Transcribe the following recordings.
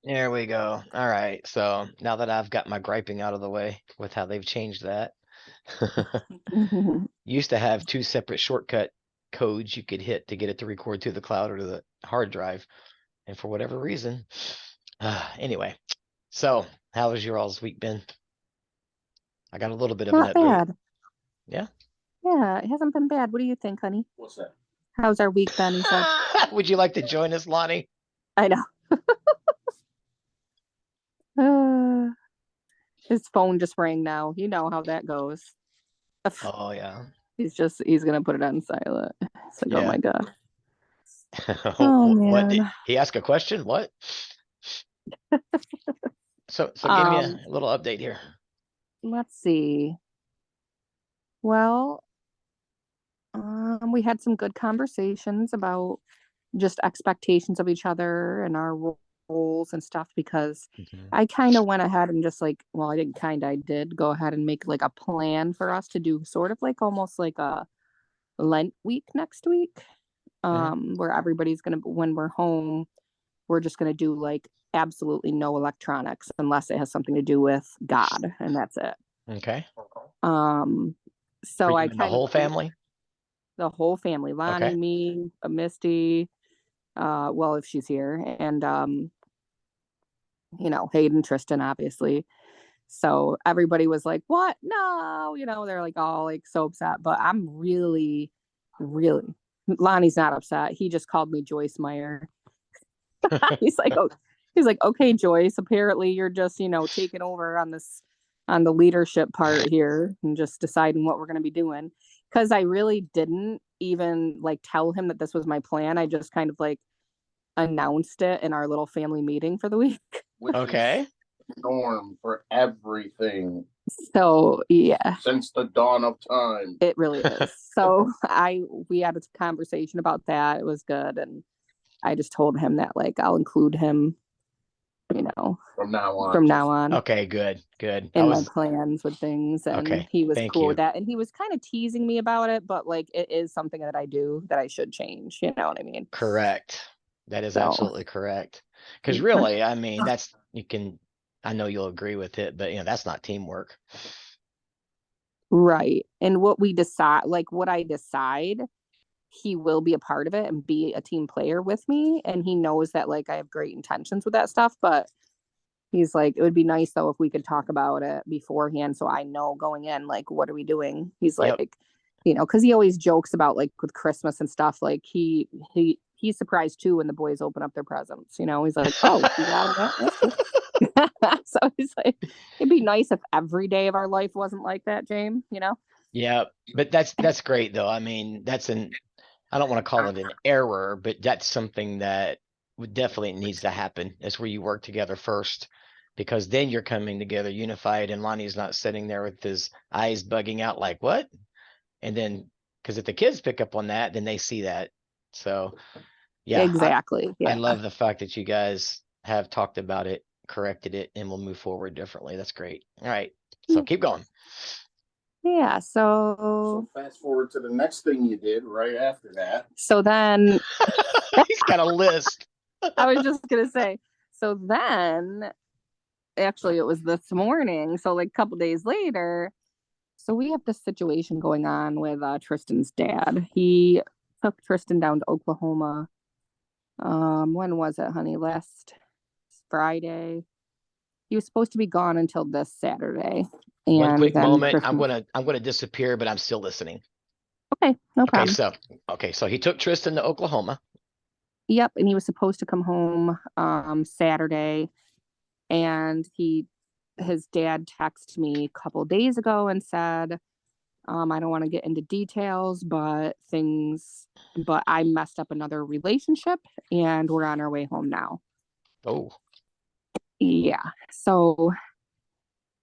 There we go. All right. So now that I've got my griping out of the way with how they've changed that, used to have two separate shortcut codes you could hit to get it to record to the cloud or to the hard drive. And for whatever reason, anyway, so how has your all's week been? I got a little bit of an Not update. bad. Yeah. Yeah, it hasn't been bad. What do you think, honey? What's that? How's our week been? He said. Would you like to join us, Lonnie? I know. Uh, his phone just rang now. You know how that goes. Oh yeah. He's gonna put it on silent. It's like, oh Yeah. my God. Oh What did man. he ask a question? What? So give me a Um, little update here. let's see. Well, we had some good conversations about just expectations of each other and our roles and stuff because Mhm. I kind of went ahead and just like, well, I didn't kind of, I did go ahead and make like a plan for us to do sort of like almost like a Lent week next week, Mhm. where everybody's gonna, when we're home, we're just gonna do like absolutely no electronics unless it has something to do with God, and that's it. Okay. Um, For so I you and the kind of whole family? the whole family, Lonnie, Okay. me, Misty, well, if she's here, and Hayden, Tristan, obviously. So everybody was like, "What? No!" They're like all like so upset. But I'm really, really. Lonnie's not upset. He just called me Joyce Meyer. he's like, oh, he's like, okay, Joyce. Apparently, you're just taking over on the leadership part here and just deciding what we're gonna be doing. Because I really didn't even like tell him that this was my plan. I just kind of like announced it in our little family meeting for the week. Which Okay. is the norm for everything So yeah, since the dawn of time. it really is. So we had a conversation about that. It was good, and I just told him that like I'll include him, you know, From now on. from now on Okay, good, good. I in my was plans with things, and okay. he was Thank cool you. with that. And he was kind of teasing me about it, but like it is something that I do that I should change. You know what I mean? Correct. That is So absolutely correct. Because really, I mean, that's you can. I know you'll agree with it, but that's not teamwork. right, and what we decide, like what I decide, he will be a part of it and be a team player with me, and he knows that like I have great intentions with that stuff, but he's like, it would be nice though if we could talk about it beforehand so I know going in, like, what are we doing? He's Yep. like, because he always jokes about like with Christmas and stuff, like he's surprised too when the boys open up their presents. He's like, oh, you got him that? That's cool. So he's like, it'd be nice if every day of our life wasn't like that, James. Yeah, but that's great though. I mean, that's an I don't want to call it an error, but that's something that would definitely needs to happen. Is where you work together first, because then you're coming together unified, and Lonnie's not sitting there with his eyes bugging out like what? And then because if the kids pick up on that, then they see that. So yeah, Exactly. I Yeah. love the fact that you guys have talked about it, corrected it, and will move forward differently. That's great. All right, so keep going. Yeah. So So fast forward to the next thing you did right after that. so then He's got a list. I was just gonna say, so then actually it was this morning, so like a couple days later, so we have this situation going on with Tristan's dad. He took Tristan down to Oklahoma. When was it, honey? Last Friday. He was supposed to be gone until this Saturday, One and quick then moment. I'm Tristan. gonna I'm gonna disappear, but I'm still listening. Okay, no Okay, problem. so he took Tristan to Oklahoma. Yep, and he was supposed to come home Saturday, and his dad texted me a couple days ago and said, I don't want to get into details, but I messed up another relationship and we're on our way home now. Oh, Yeah. So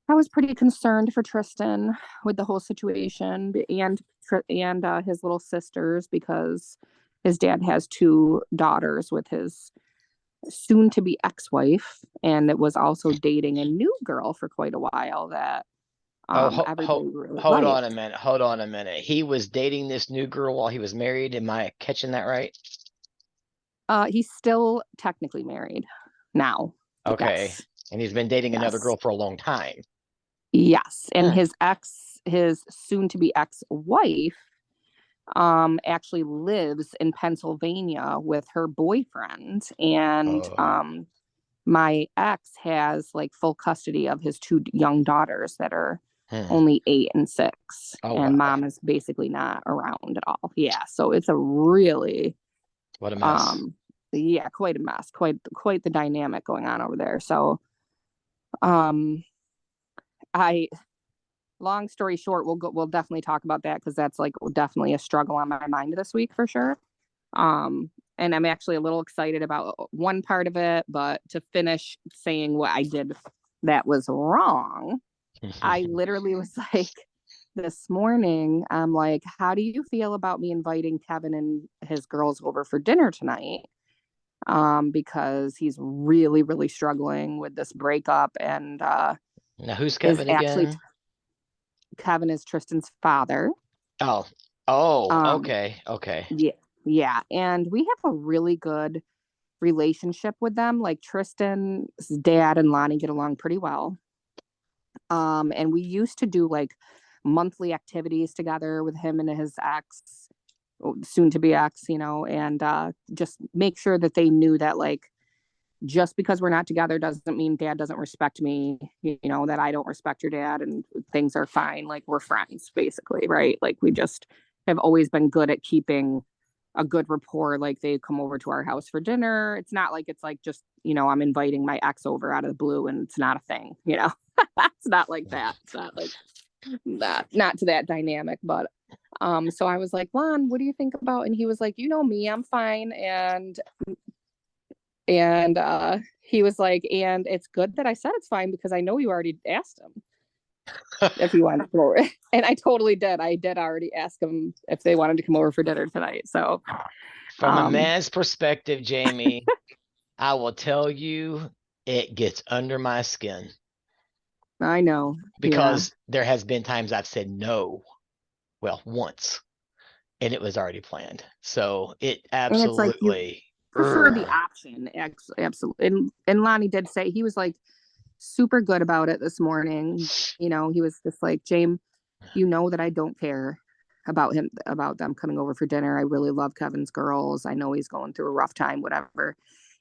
I was pretty concerned for Tristan with the whole situation and his little sisters because his dad has two daughters with his soon to be ex-wife, and it was also dating a new girl for quite a while that oh, everybody really hold on a liked. minute. Hold on a minute. He was dating this new girl while he was married. Am I catching that right? He's still technically married now. Okay. Yes. And he's been dating another Yes. girl for a long time. Yes. And Hmm. his soon to be ex-wife, actually lives in Pennsylvania with her boyfriend. And, Oh. my ex has like full custody of his two young daughters that are Hmm. only 8 and 6. Oh, And wow. mom is basically not around at all. Yeah. So it's a really, What a mess. yeah, quite a mess, quite the dynamic going on over there. So, um, I, long story short, we'll definitely talk about that because that's like definitely a struggle on my mind this week for sure. And I'm actually a little excited about one part of it, but to finish saying what I did that was wrong, I literally was like, this morning, I'm like, how do you feel about me inviting Kevin and his girls over for dinner tonight? Because he's really, really struggling with this breakup and Now, who's is Kevin actually again? Kevin is Tristan's father. Oh. Oh, Um, okay. Okay. yeah, yeah. And we have a really good relationship with them. Like Tristan's dad and Lonnie get along pretty well. And we used to do like monthly activities together with him and his ex, soon to be ex, and just make sure that they knew that like just because we're not together doesn't mean dad doesn't respect me, that I don't respect your dad and things are fine. Like we're friends, basically, right? Like we just have always been good at keeping a good rapport. Like they come over to our house for dinner. It's not like it's like just, I'm inviting my ex over out of the blue and it's not a thing, It's not like that. It's not like that, not to that dynamic, but so I was like, Lon, what do you think about? And he was like, me, I'm fine. And he was like, and it's good that I said it's fine because I know you already asked him if he wanted to come over. And I totally did. I did already ask him if they wanted to come over for dinner tonight. So, From a man's perspective, Jamie, I will tell you, it gets under my skin I know. Yeah. because there has been times I've said no. Well, once, and it was already planned. So it And it's like you absolutely. prefer the option. Absolutely. And Lonnie did say he was like super good about it this morning. He was just like, James, that I don't care about them coming over for dinner. I really love Kevin's girls. I know he's going through a rough time, whatever.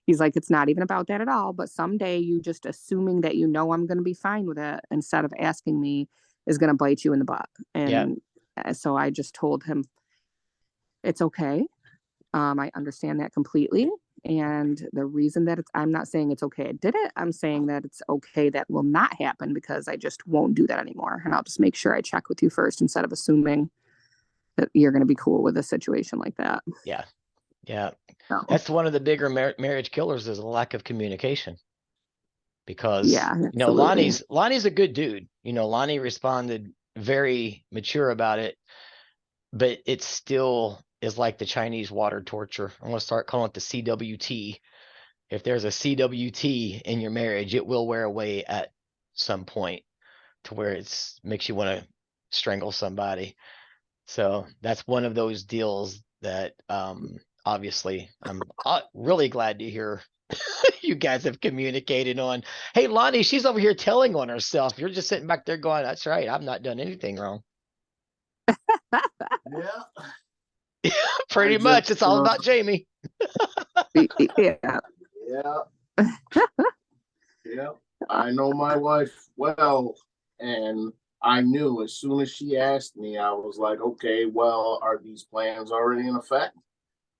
He's like, it's not even about that at all. But someday you just assuming that I'm going to be fine with it instead of asking me is going to bite you in the butt. And so I just told him it's okay. I understand that completely. And the reason that I'm not saying it's okay I did it, I'm saying that it's okay that will not happen because I just won't do that anymore. And I'll just make sure I check with you first instead of assuming that you're going to be cool with a situation like that. Yeah. Yeah. So, That's one of the bigger marriage killers is a lack of communication. Because, yeah, absolutely. Lonnie's a good dude. Lonnie responded very mature about it, but it still is like the Chinese water torture. I'm going to start calling it the CWT. If there's a CWT in your marriage, it will wear away at some point to where it's makes you want to strangle somebody. So that's one of those deals that obviously I'm really glad to hear you guys have communicated on. Hey, Lonnie, she's over here telling on herself. You're just sitting back there going, that's right. I've not done anything wrong. Yeah. Pretty much. It's all about Jamie. Yeah. Yeah. Yeah. I know my wife well, and I knew as soon as she asked me, I was like, okay, well, are these plans already in effect?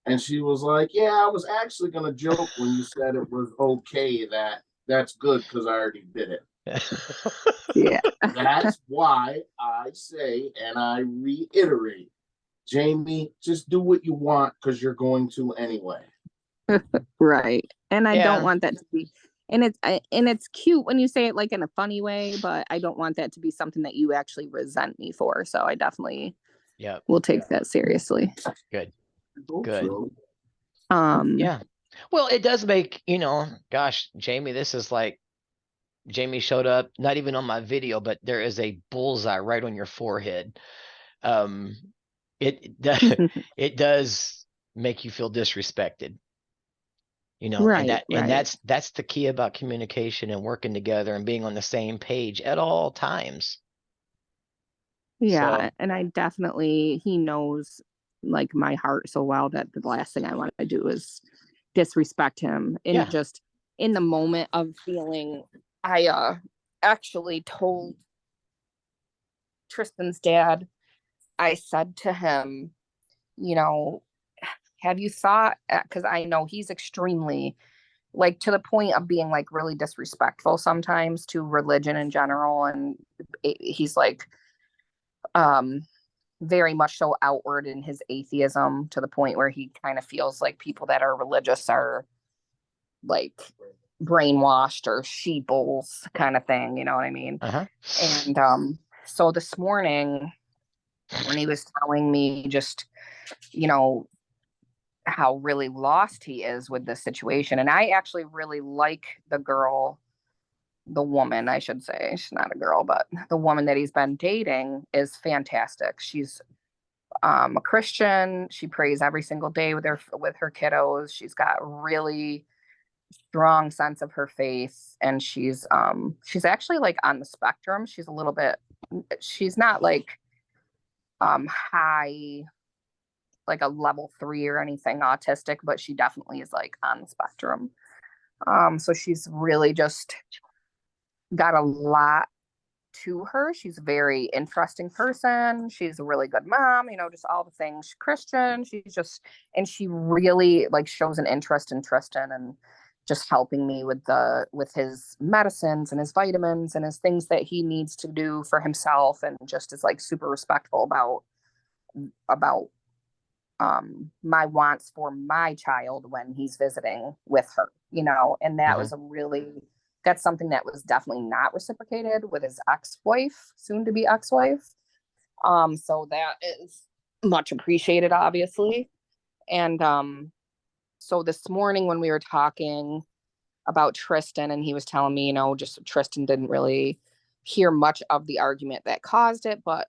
And she was like, yeah, I was actually going to joke when you said it was okay that's good because I already did it. Yeah. That's why I say, and I reiterate, Jamie, just do what you want because you're going to anyway. Right. And I don't Yeah. want that to be, and it's cute when you say it like in a funny way, but I don't want that to be something that you actually resent me for. So I definitely will take that seriously. Good. Good. Yeah. Well, it does make, gosh, Jamie, this is like Jamie showed up, not even on my video, but there is a bullseye right on your forehead. It it does make you feel disrespected. You know, and Right, right. that's the key about communication and working together and being on the same page at all times. Yeah, So, and I definitely he knows like my heart so well that the last thing I want to do is disrespect him. And yeah. just in the moment of feeling, I actually told Tristan's dad, I said to him, you know, have you thought, because I know he's extremely like to the point of being like really disrespectful sometimes to religion in general, and he's like um very much so outward in his atheism to the point where he kind of feels like people that are religious are like brainwashed or sheeples kind of thing, you know what I mean? Uh-huh. And so this morning when he was telling me just, you know, how really lost he is with this situation, and I actually really like the girl, the woman, I should say, she's not a girl, but the woman that he's been dating is fantastic. She's a Christian. She prays every single day with her kiddos. She's got really strong sense of her faith, and she's actually like on the spectrum. She's a little bit. She's not like high, like a level 3 or anything autistic, but she definitely is like on the spectrum. So she's really just got a lot to her. She's a very interesting person. She's a really good mom, you know, just all the things. She's Christian. She's just, and she really like shows an interest in Tristan and just helping me with his medicines and his vitamins and his things that he needs to do for himself, and just is like super respectful about my wants for my child when he's visiting with her, you know. And that Hmm. was that's something that was definitely not reciprocated with his ex-wife, soon to be ex-wife. So that is much appreciated, obviously. And so this morning when we were talking about Tristan, and he was telling me, you know, just Tristan didn't really hear much of the argument that caused it, but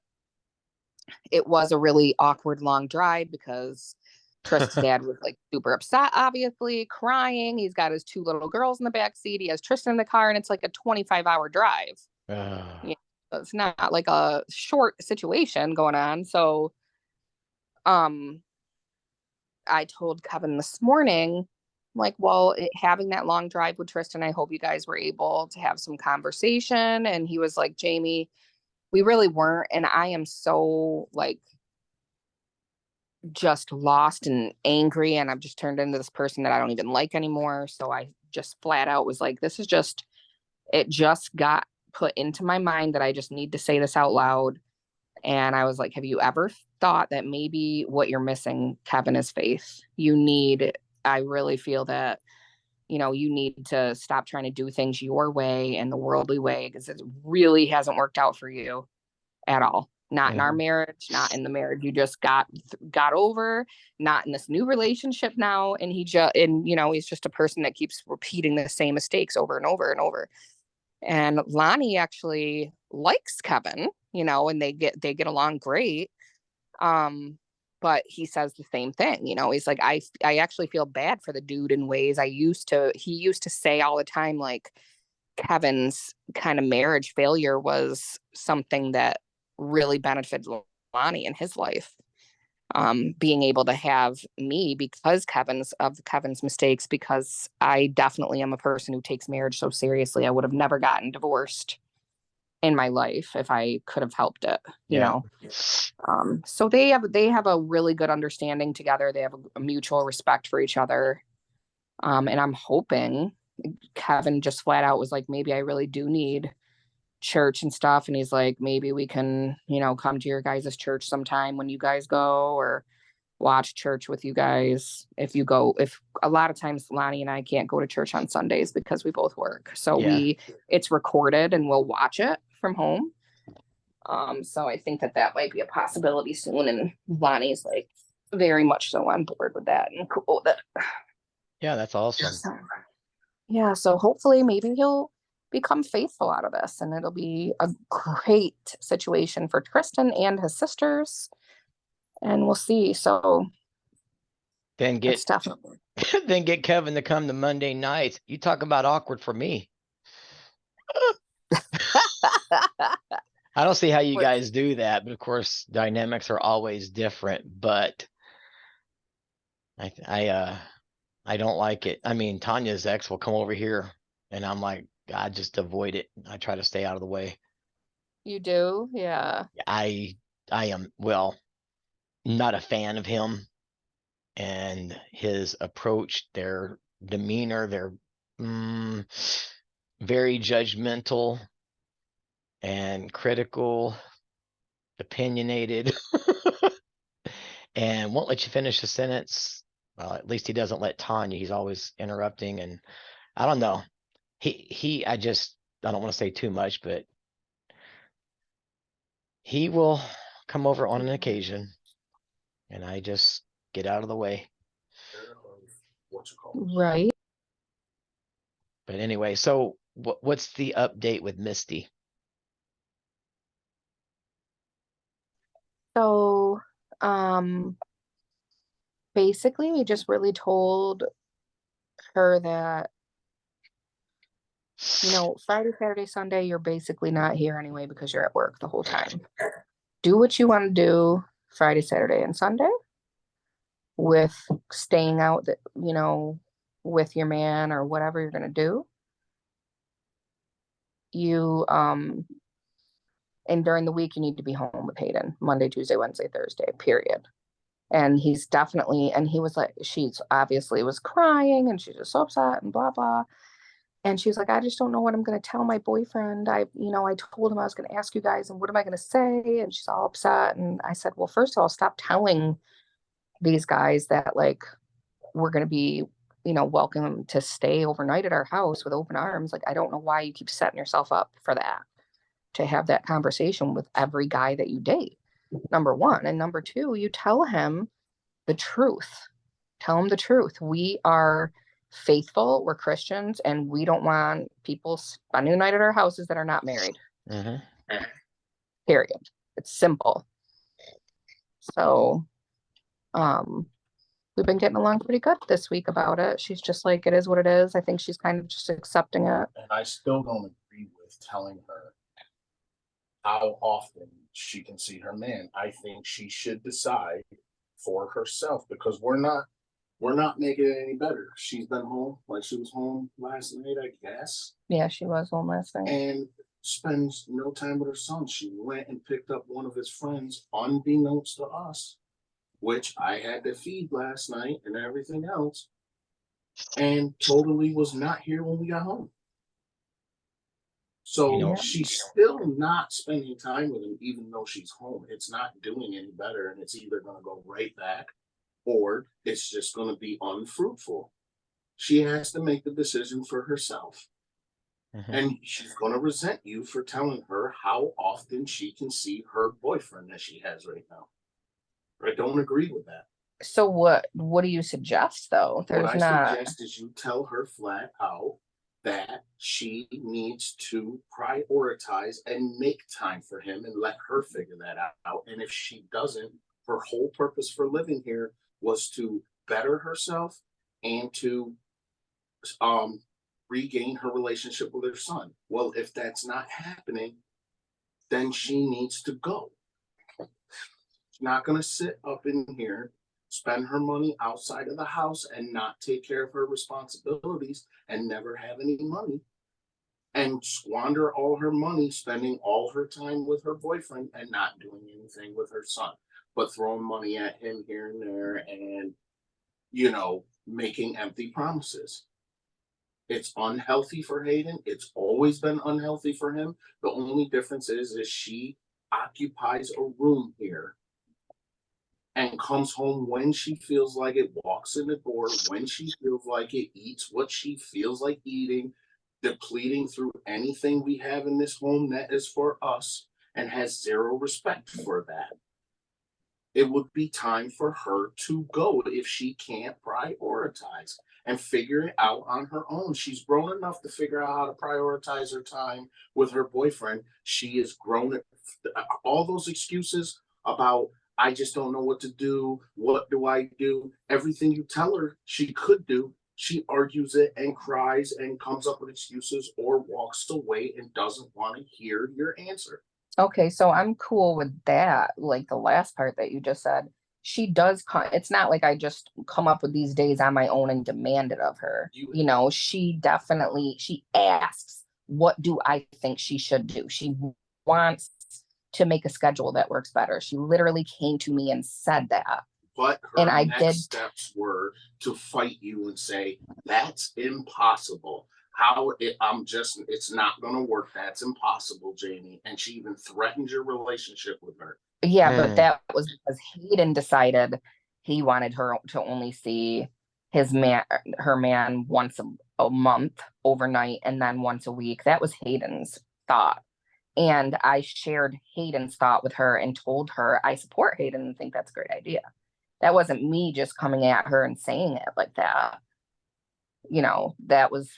it was a really awkward long drive because Tristan's dad was like super upset, obviously crying. He's got his 2 little girls in the back seat. He has Tristan in the car, and it's like a 25-hour drive. Uh, You know, it's not like a short situation going on. So, um, I told Kevin this morning, like, well, having that long drive with Tristan, I hope you guys were able to have some conversation. And he was like, Jamie, we really weren't. And I am so like just lost and angry, and I've just turned into this person that I don't even like anymore. So I just flat out was like, this is just, it just got put into my mind that I just need to say this out loud. And I was like, have you ever thought that maybe what you're missing, Kevin, is faith? I really feel that, you know, you need to stop trying to do things your way and the worldly way, because it really hasn't worked out for you at all. Not in our mhm. marriage, not in the marriage you just got over, not in this new relationship now. And you know, he's just a person that keeps repeating the same mistakes over and over and over. And Lonnie actually likes Kevin, you know, and they get along great. Um, but he says the same thing, you know. He's like, I actually feel bad for the dude in ways. He used to say all the time, like, Kevin's kind of marriage failure was something that really benefited Lonnie in his life. Being able to have me because Kevin's mistakes, because I definitely am a person who takes marriage so seriously. I would have never gotten divorced in my life if I could have helped it, you Yeah. know. So they have a really good understanding together. They have a mutual respect for each other. And I'm hoping Kevin just flat out was like, maybe I really do need church and stuff. And he's like, maybe we can, you know, come to your guys' church sometime when you guys go, or watch church with you guys. If a lot of times Lonnie and I can't go to church on Sundays because we both work. So Yeah. it's recorded and we'll watch it from home. So I think that might be a possibility soon. And Lonnie's like very much so on board with that and cool with it. Yeah, that's awesome. So, yeah, so hopefully maybe he'll become faithful out of this, and it'll be a great situation for Tristan and his sisters, and we'll see. So Then It's get definitely. then get Kevin to come to Monday nights. You talk about awkward for me. I don't see how you What- guys do that, but of course dynamics are always different, but I don't like it. I mean, Tanya's ex will come over here and I'm like, God, just avoid it. I try to stay out of the way. You do? Yeah. I am, well, not a fan of him and his approach, their demeanor, they're very judgmental and critical, opinionated, and won't let you finish a sentence. Well, at least he doesn't let Tanya. He's always interrupting, and I don't know. I don't want to say too much, but he will come over on an occasion, and I just get out of the way. What's it called? Right. But anyway, so what's the update with Misty? So, basically we just really told her that, you know, Friday, Saturday, Sunday, you're basically not here anyway because you're at work the whole time. Do what you want to do Friday, Saturday, and Sunday with staying out that, you know, with your man or whatever you're gonna do. You and during the week you need to be home with Hayden Monday, Tuesday, Wednesday, Thursday, period. And he was like, she's obviously was crying and she's just so upset and blah blah. And she was like, I just don't know what I'm going to tell my boyfriend. I told him I was going to ask you guys, and what am I going to say? And she's all upset. And I said, well, first of all, stop telling these guys that like we're going to be, welcome to stay overnight at our house with open arms. Like, I don't know why you keep setting yourself up for that, to have that conversation with every guy that you date. Number one. And number two, you tell him the truth. Tell him the truth. We are faithful, we're Christians, and we don't want people spending the night at our houses that are not married. Period. It's simple. So we've been getting along pretty good this week about it. She's just like, it is what it is. I think she's kind of just accepting it. And I still don't agree with telling her how often she can see her man. I think she should decide for herself, because we're not making it any better. She's been home, like she was home last night, I guess. Yeah, she was home last night. And spends no time with her son. She went and picked up one of his friends unbeknownst to us, which I had to feed last night and everything else, and totally was not here when we got home. So she's still not spending time with him, even though she's home. It's not doing any better, and it's either going to go right back or it's just going to be unfruitful. She has to make the decision for herself. And she's going to resent you for telling her how often she can see her boyfriend that she has right now. I don't agree with that. So what do you suggest though? What I suggest is you tell her flat out that she needs to prioritize and make time for him and let her figure that out. And if she doesn't, her whole purpose for living here was to better herself and to regain her relationship with her son. Well, if that's not happening, then she needs to go. She's not going to sit up in here, spend her money outside of the house and not take care of her responsibilities and never have any money, and squander all her money spending all her time with her boyfriend and not doing anything with her son, but throwing money at him here and there and, making empty promises. It's unhealthy for Hayden. It's always been unhealthy for him. The only difference is she occupies a room here and comes home when she feels like it, walks in the door when she feels like it, eats what she feels like eating, depleting through anything we have in this home that is for us, and has zero respect for that. It would be time for her to go if she can't prioritize and figure it out on her own. She's grown enough to figure out how to prioritize her time with her boyfriend. She is grown. All those excuses about I just don't know what to do. What do I do? Everything you tell her she could do, she argues it and cries and comes up with excuses or walks away and doesn't want to hear your answer. Okay, so I'm cool with that. Like the last part that you just said, she does it's not like I just come up with these days on my own and demand it of her. You know, she asks, what do I think she should do? She wants to make a schedule that works better. She literally came to me and said that. But her next steps were to fight you and say, that's impossible. It's not going to work. That's impossible, Jamie. And she even threatened your relationship with her. Yeah, but that was because Hayden decided he wanted her to only see her man once a month overnight and then once a week. That was Hayden's thought. And I shared Hayden's thought with her and told her I support Hayden and think that's a great idea. That wasn't me just coming at her and saying it like that. You know, that was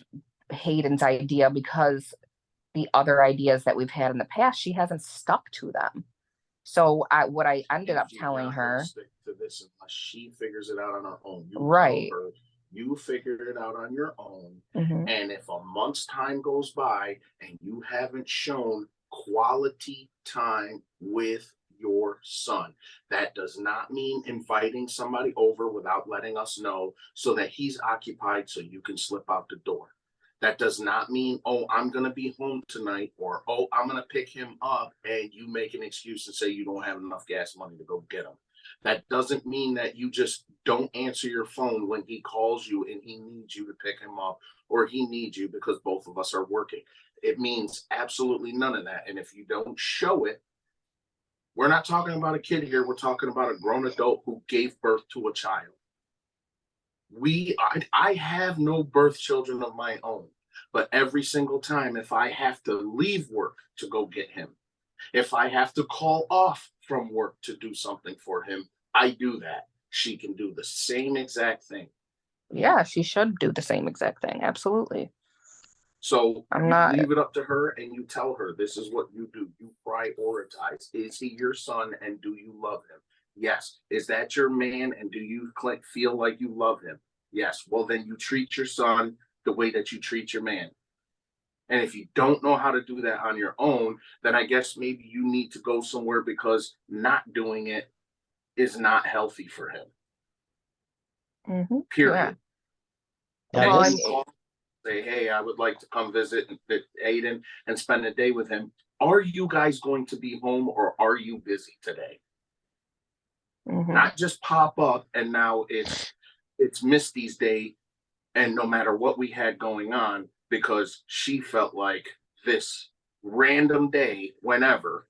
Hayden's idea because the other ideas that we've had in the past, she hasn't stuck to them. So what I ended up telling her, stick to this unless she figures it out on her own. Right. You figured it out on your own. And if a month's time goes by and you haven't shown quality time with your son, that does not mean inviting somebody over without letting us know so that he's occupied so you can slip out the door. That does not mean, oh, I'm going to be home tonight, or, oh, I'm going to pick him up and you make an excuse and say you don't have enough gas money to go get him. That doesn't mean that you just don't answer your phone when he calls you and he needs you to pick him up, or he needs you because both of us are working. It means absolutely none of that. And if you don't show it, we're not talking about a kid here. We're talking about a grown adult who gave birth to a child. I have no birth children of my own, but every single time, if I have to leave work to go get him, if I have to call off from work to do something for him, I do that. She can do the same exact thing. Yeah, she should do the same exact thing. Absolutely. So leave it up to her and you tell her this is what you do. You prioritize. Is he your son and do you love him? Yes. Is that your man and do you feel like you love him? Yes. Well, then you treat your son the way that you treat your man. And if you don't know how to do that on your own, then I guess maybe you need to go somewhere because not doing it is not healthy for him. Period. Yeah. Say, hey, I would like to come visit Aiden and spend a day with him. Are you guys going to be home or are you busy today? Not just pop up and now it's Misty's day and no matter what we had going on, because she felt like this random day, whenever,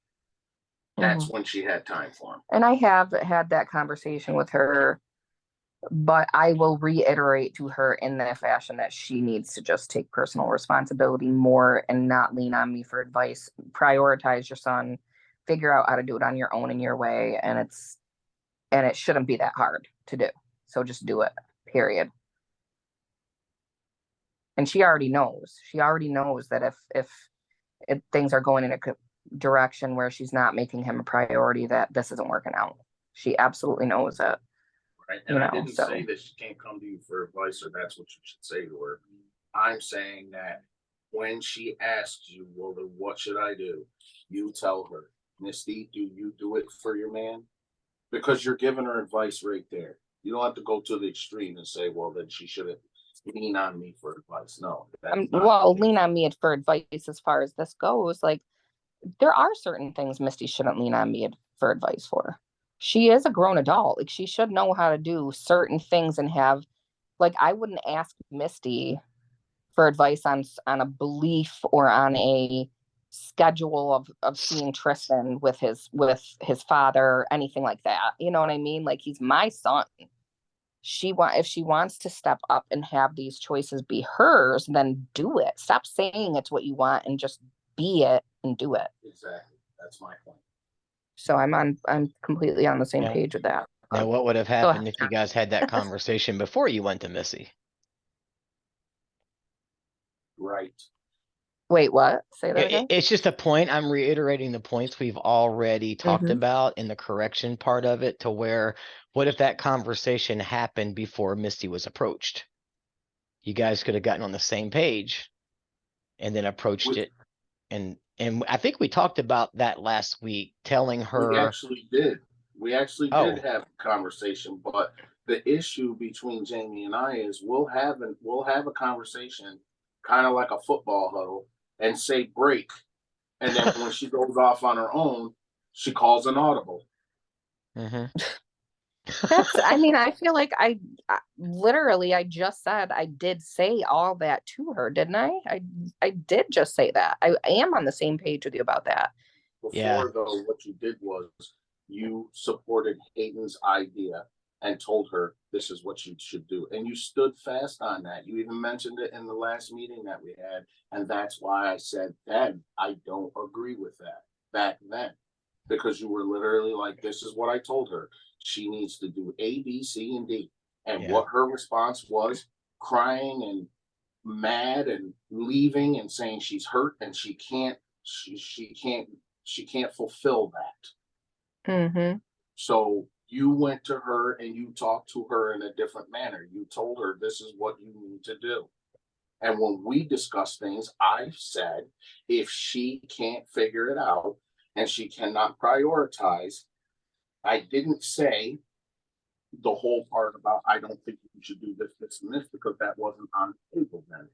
that's when she had time for him. And I have had that conversation with her, but I will reiterate to her in that fashion that she needs to just take personal responsibility more and not lean on me for advice. Prioritize your son, figure out how to do it on your own in your way. And it shouldn't be that hard to do. So just do it, period. And she already knows. She already knows that if things are going in a direction where she's not making him a priority, that this isn't working out. She absolutely knows it. Right. And I didn't say that she can't come to you for advice or that's what you should say to her. I'm saying that when she asks you, well, then what should I do? You tell her, Misty, do you do it for your man? Because you're giving her advice right there. You don't have to go to the extreme and say, well, then she shouldn't lean on me for advice. No. Lean on me for advice as far as this goes. Like, there are certain things Misty shouldn't lean on me for advice for. She is a grown adult. Like, she should know how to do certain things and have, like, I wouldn't ask Misty for advice on a belief or on a schedule of seeing Tristan with his father or anything like that. You know what I mean? Like, he's my son. If she wants to step up and have these choices be hers, then do it. Stop saying it's what you want and just be it and do it. Exactly. That's my point. So I'm completely on the same page with that. Now, what would have happened if you guys had that conversation before you went to Missy? Right. Wait, what? Say that again? It's just a point. I'm reiterating the points we've already talked Mhm. about in the correction part of it, to where, what if that conversation happened before Misty was approached? You guys could have gotten on the same page and then approached We, it. And I think we talked about that last week, telling we her, actually did. We actually did oh, have a conversation, but the issue between Jamie and I is we'll have a conversation, kind of like a football huddle, and say break, and then when she goes off on her own, she calls an audible. mhm. I mean, I feel like literally, I just said I did say all that to her, didn't I? I did just say that. I am on the same page with you about that. Yeah, Before, though, what you did was you supported Hayden's idea and told her this is what you should do. And you stood fast on that. You even mentioned it in the last meeting that we had. And that's why I said then I don't agree with that back then. Because you were literally like, this is what I told her. She needs to do A, B, C, and D. And yeah, what her response was, crying and mad and leaving and saying she's hurt and she can't fulfill that. Mm-hmm. So you went to her and you talked to her in a different manner. You told her this is what you need to do. And when we discuss things, I've said if she can't figure it out and she cannot prioritize, I didn't say the whole part about I don't think you should do this, this, and this, because that wasn't on the table then.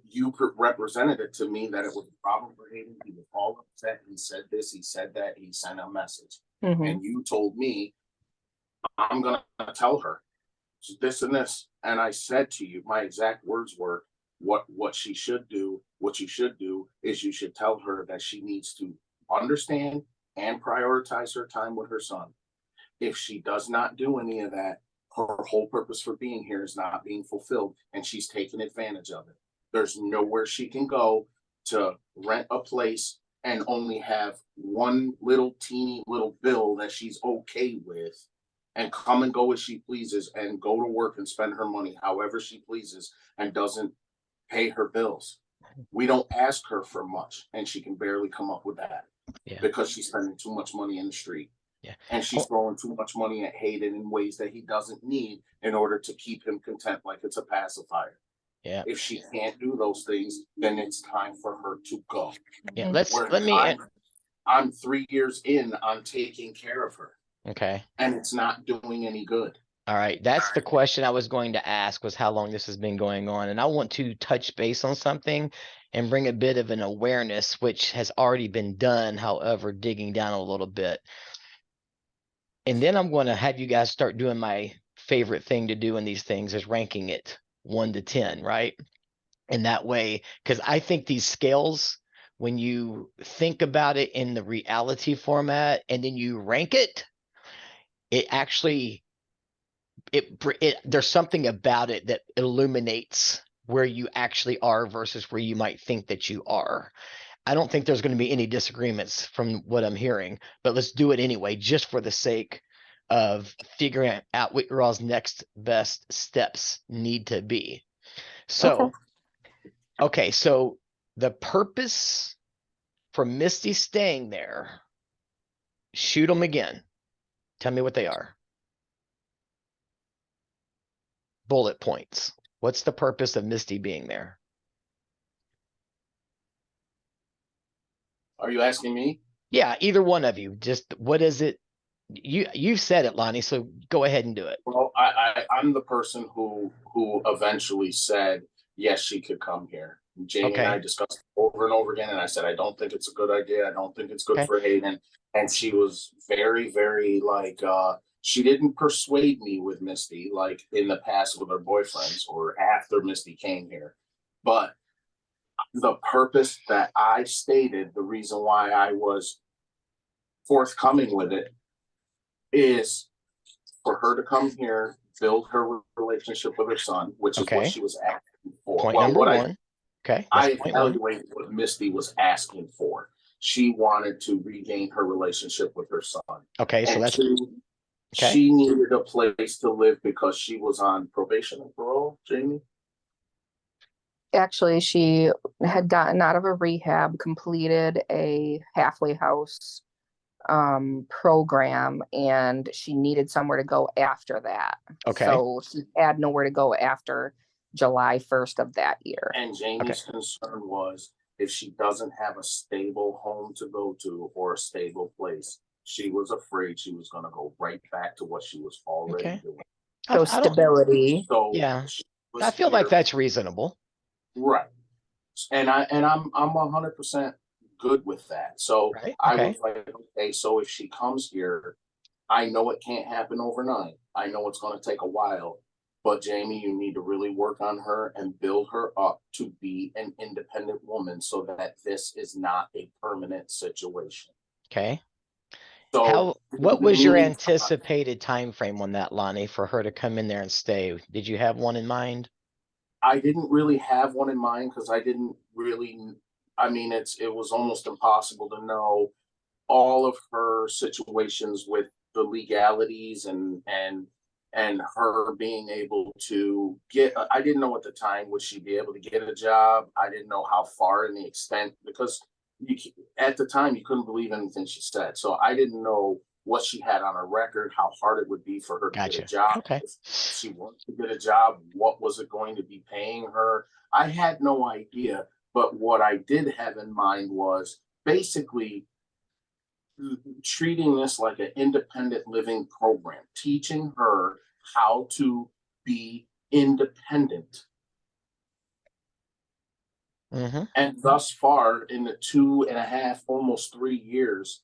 You represented it to me that it was a problem for Hayden. He was all upset. He said this, he said that, he sent a message. Mm-hmm. And you told me, I'm going to tell her this and this. And I said to you, my exact words were, what she should do, what you should do is you should tell her that she needs to understand and prioritize her time with her son. If she does not do any of that, her whole purpose for being here is not being fulfilled, and she's taking advantage of it. There's nowhere she can go to rent a place and only have one little teeny little bill that she's okay with, and come and go as she pleases and go to work and spend her money however she pleases and doesn't pay her bills. We don't ask her for much, and she can barely come up with that yeah, because she's spending too much money in the street. yeah. And she's throwing too much money at Hayden in ways that he doesn't need in order to keep him content, like it's a pacifier. Yeah, If she can't do those things, then it's time for her to go. yeah. Mm-hmm. Let me, I'm 3 years in on taking care of her, okay. and it's not doing any good. All right, that's the question I was going to ask, was how long this has been going on. And I want to touch base on something and bring a bit of an awareness, which has already been done, however, digging down a little bit. And then I'm going to have you guys start doing my favorite thing to do in these things, is ranking it 1 to 10, right? And that way, because I think these scales, when you think about it in the reality format and then you rank it, it actually, there's something about it that illuminates where you actually are versus where you might think that you are. I don't think there's going to be any disagreements from what I'm hearing, but let's do it anyway, just for the sake of figuring out what your all's next best steps need to be. So, okay, so the purpose for Misty staying there, shoot them again. Tell me what they are. Bullet points. What's the purpose of Misty being there? Are you asking me? Yeah, either one of you. Just what is it? You said it, Lonnie, so go ahead and do it. Well, I'm the person who eventually said yes, she could come here. Jamie and I discussed over and over again, and I said I don't think it's a good idea. I don't think it's good for Hayden. And she was very, very like she didn't persuade me with Misty like in the past with her boyfriends or after Misty came here. But the purpose that I stated, the reason why I was forthcoming with it, is for her to come here, build her relationship with her son, which is what she was asking for. Point number one. I evaluated what Misty was asking for. She wanted to regain her relationship with her son. Okay, so that's she needed a place to live because she was on probation and parole, Jamie. Actually, she had gotten out of a rehab, completed a halfway house program, and she needed somewhere to go after that. Okay. So she had nowhere to go after July 1st of that year. And Jamie's concern was if she doesn't have a stable home to go to or a stable place, she was afraid she was going to go right back to what she was already Okay. doing. I So don't, stability. So yeah, she was I feel like here- that's reasonable. right. And I'm 100% good with that. So Right, I okay. was like, okay, so if she comes here, I know it can't happen overnight. I know it's going to take a while, but Jamie, you need to really work on her and build her up to be an independent woman so that this is not a permanent situation. Okay. So What was your meaning- anticipated time frame on that, Lonnie, for her to come in there and stay? Did you have one in mind? I didn't really have one in mind because I didn't really, I mean, it was almost impossible to know all of her situations with the legalities and her being able to get, I didn't know at the time, would she be able to get a job? I didn't know how far in the extent, because at the time you couldn't believe anything she said. So I didn't know what she had on her record, how hard it would be for her to get a Gotcha. job. Okay. If she wanted to get a job, what was it going to be paying her? I had no idea. But what I did have in mind was basically treating this like an independent living program, teaching her how to be independent. Mm-hmm. And thus far, in the 2.5, almost 3 years,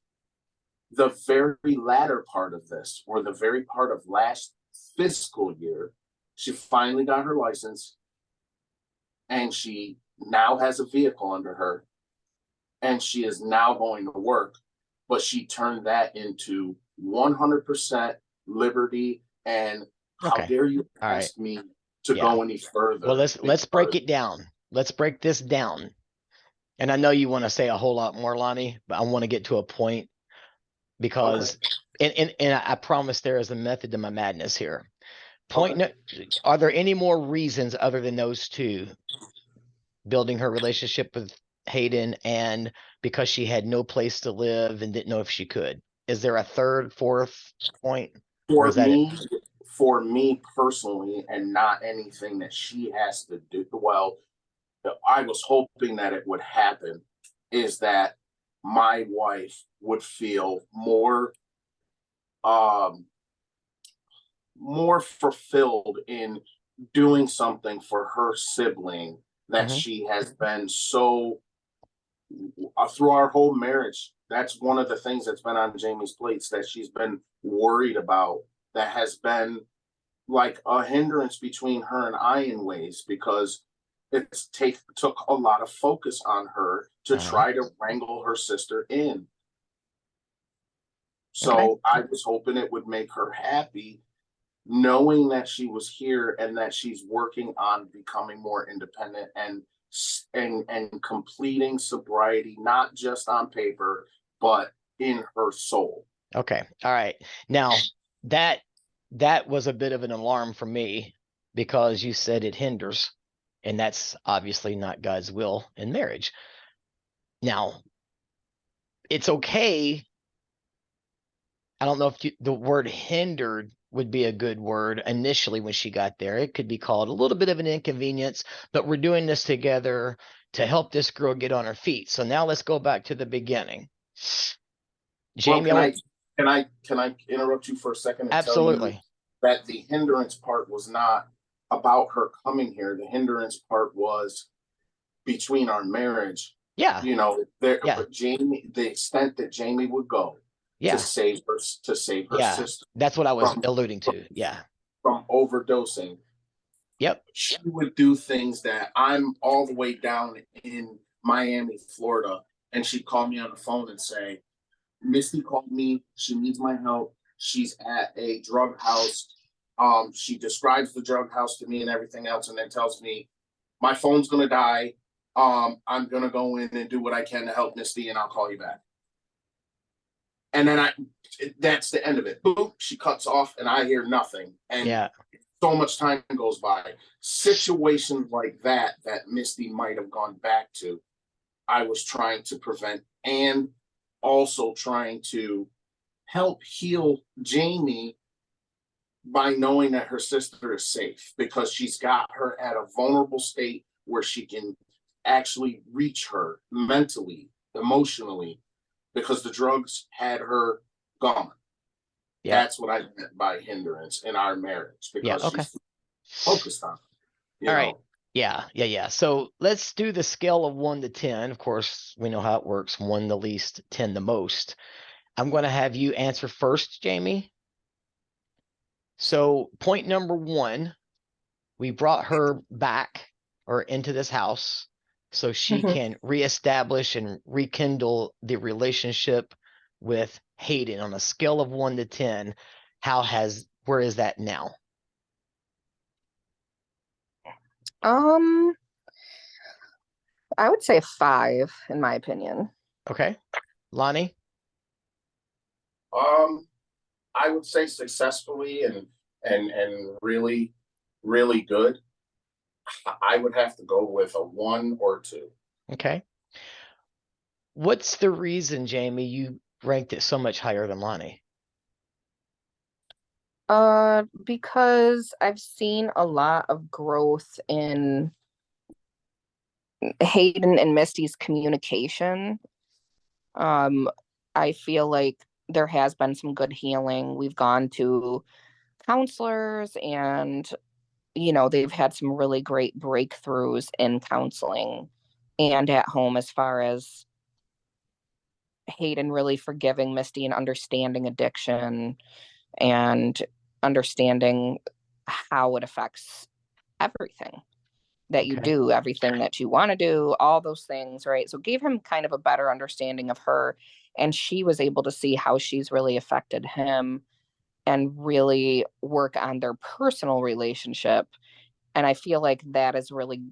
the very latter part of this, or the very part of last fiscal year, she finally got her license and she now has a vehicle under her and she is now going to work, but she turned that into 100% liberty. And how Okay. dare you All right. ask me to Yeah. go any further? Well, let's break because- it down. Let's break this down. And I know you want to say a whole lot more, Lonnie, but I want to get to a point because, and I promise there is a method to my madness here. Are there any more reasons other than those two? Building her relationship with Hayden and because she had no place to live and didn't know if she could. Is there a third, fourth point? Or is that it? For me personally, and not anything that she has to do. Well, I was hoping that it would happen, is that my wife would feel more fulfilled in doing something for her sibling that Mhm. she has been so through our whole marriage. That's one of the things that's been on Jamie's plates that she's been worried about, that has been like a hindrance between her and I in ways, because took a lot of focus on her to try to wrangle her sister in. So I was hoping it would make her happy, knowing that she was here and that she's working on becoming more independent and completing sobriety, not just on paper, but in her soul. Okay. All right. Now that was a bit of an alarm for me because you said it hinders, and that's obviously not God's will in marriage. Now, it's okay. I don't know if the word hindered would be a good word initially when she got there. It could be called a little bit of an inconvenience, but we're doing this together to help this girl get on her feet. So now let's go back to the beginning. Jamie, well, can I interrupt you for a second and absolutely. tell you that the hindrance part was not about her coming here. The hindrance part was between our marriage. Yeah. You know, Jamie, the extent that Jamie would go to save her sister. That's what I was alluding to. Yeah. From overdosing. Yep. She would do things that I'm all the way down in Miami, Florida, and she'd call me on the phone and say, Misty called me. She needs my help. She's at a drug house. She describes the drug house to me and everything else, and then tells me, my phone's going to die. I'm going to go in and do what I can to help Misty, and I'll call you back. And then that's the end of it. Boom, she cuts off and I hear nothing. And so much time goes by. Situations like that Misty might have gone back to, I was trying to prevent, and also trying to help heal Jamie by knowing that her sister is safe, because she's got her at a vulnerable state where she can actually reach her mentally, emotionally, because the drugs had her gone. Yeah. That's what I meant by hindrance in our marriage, Yeah. because Okay. she's focused on it, All right. Yeah. So let's do the scale of 1 to 10. Of course, we know how it works. 1 the least, 10 the most. I'm going to have you answer first, Jamie. So point number 1, we brought her back or into this house so she Mhm. can reestablish and rekindle the relationship with Hayden. On a scale of 1 to 10, where is that now? I would say a 5 in my opinion. Okay. Lonnie? I would say successfully and really, really good. I would have to go with a 1 or 2. Okay. What's the reason, Jamie, you ranked it so much higher than Lonnie? Because I've seen a lot of growth in Hayden and Misty's communication. I feel like there has been some good healing. We've gone to counselors and, they've had some really great breakthroughs in counseling and at home, as far as Hayden really forgiving Misty and understanding addiction and understanding how it affects everything that you Okay. do, everything that you want to do, all those things, right? So gave him kind of a better understanding of her, and she was able to see how she's really affected him and really work on their personal relationship. And I feel like that is really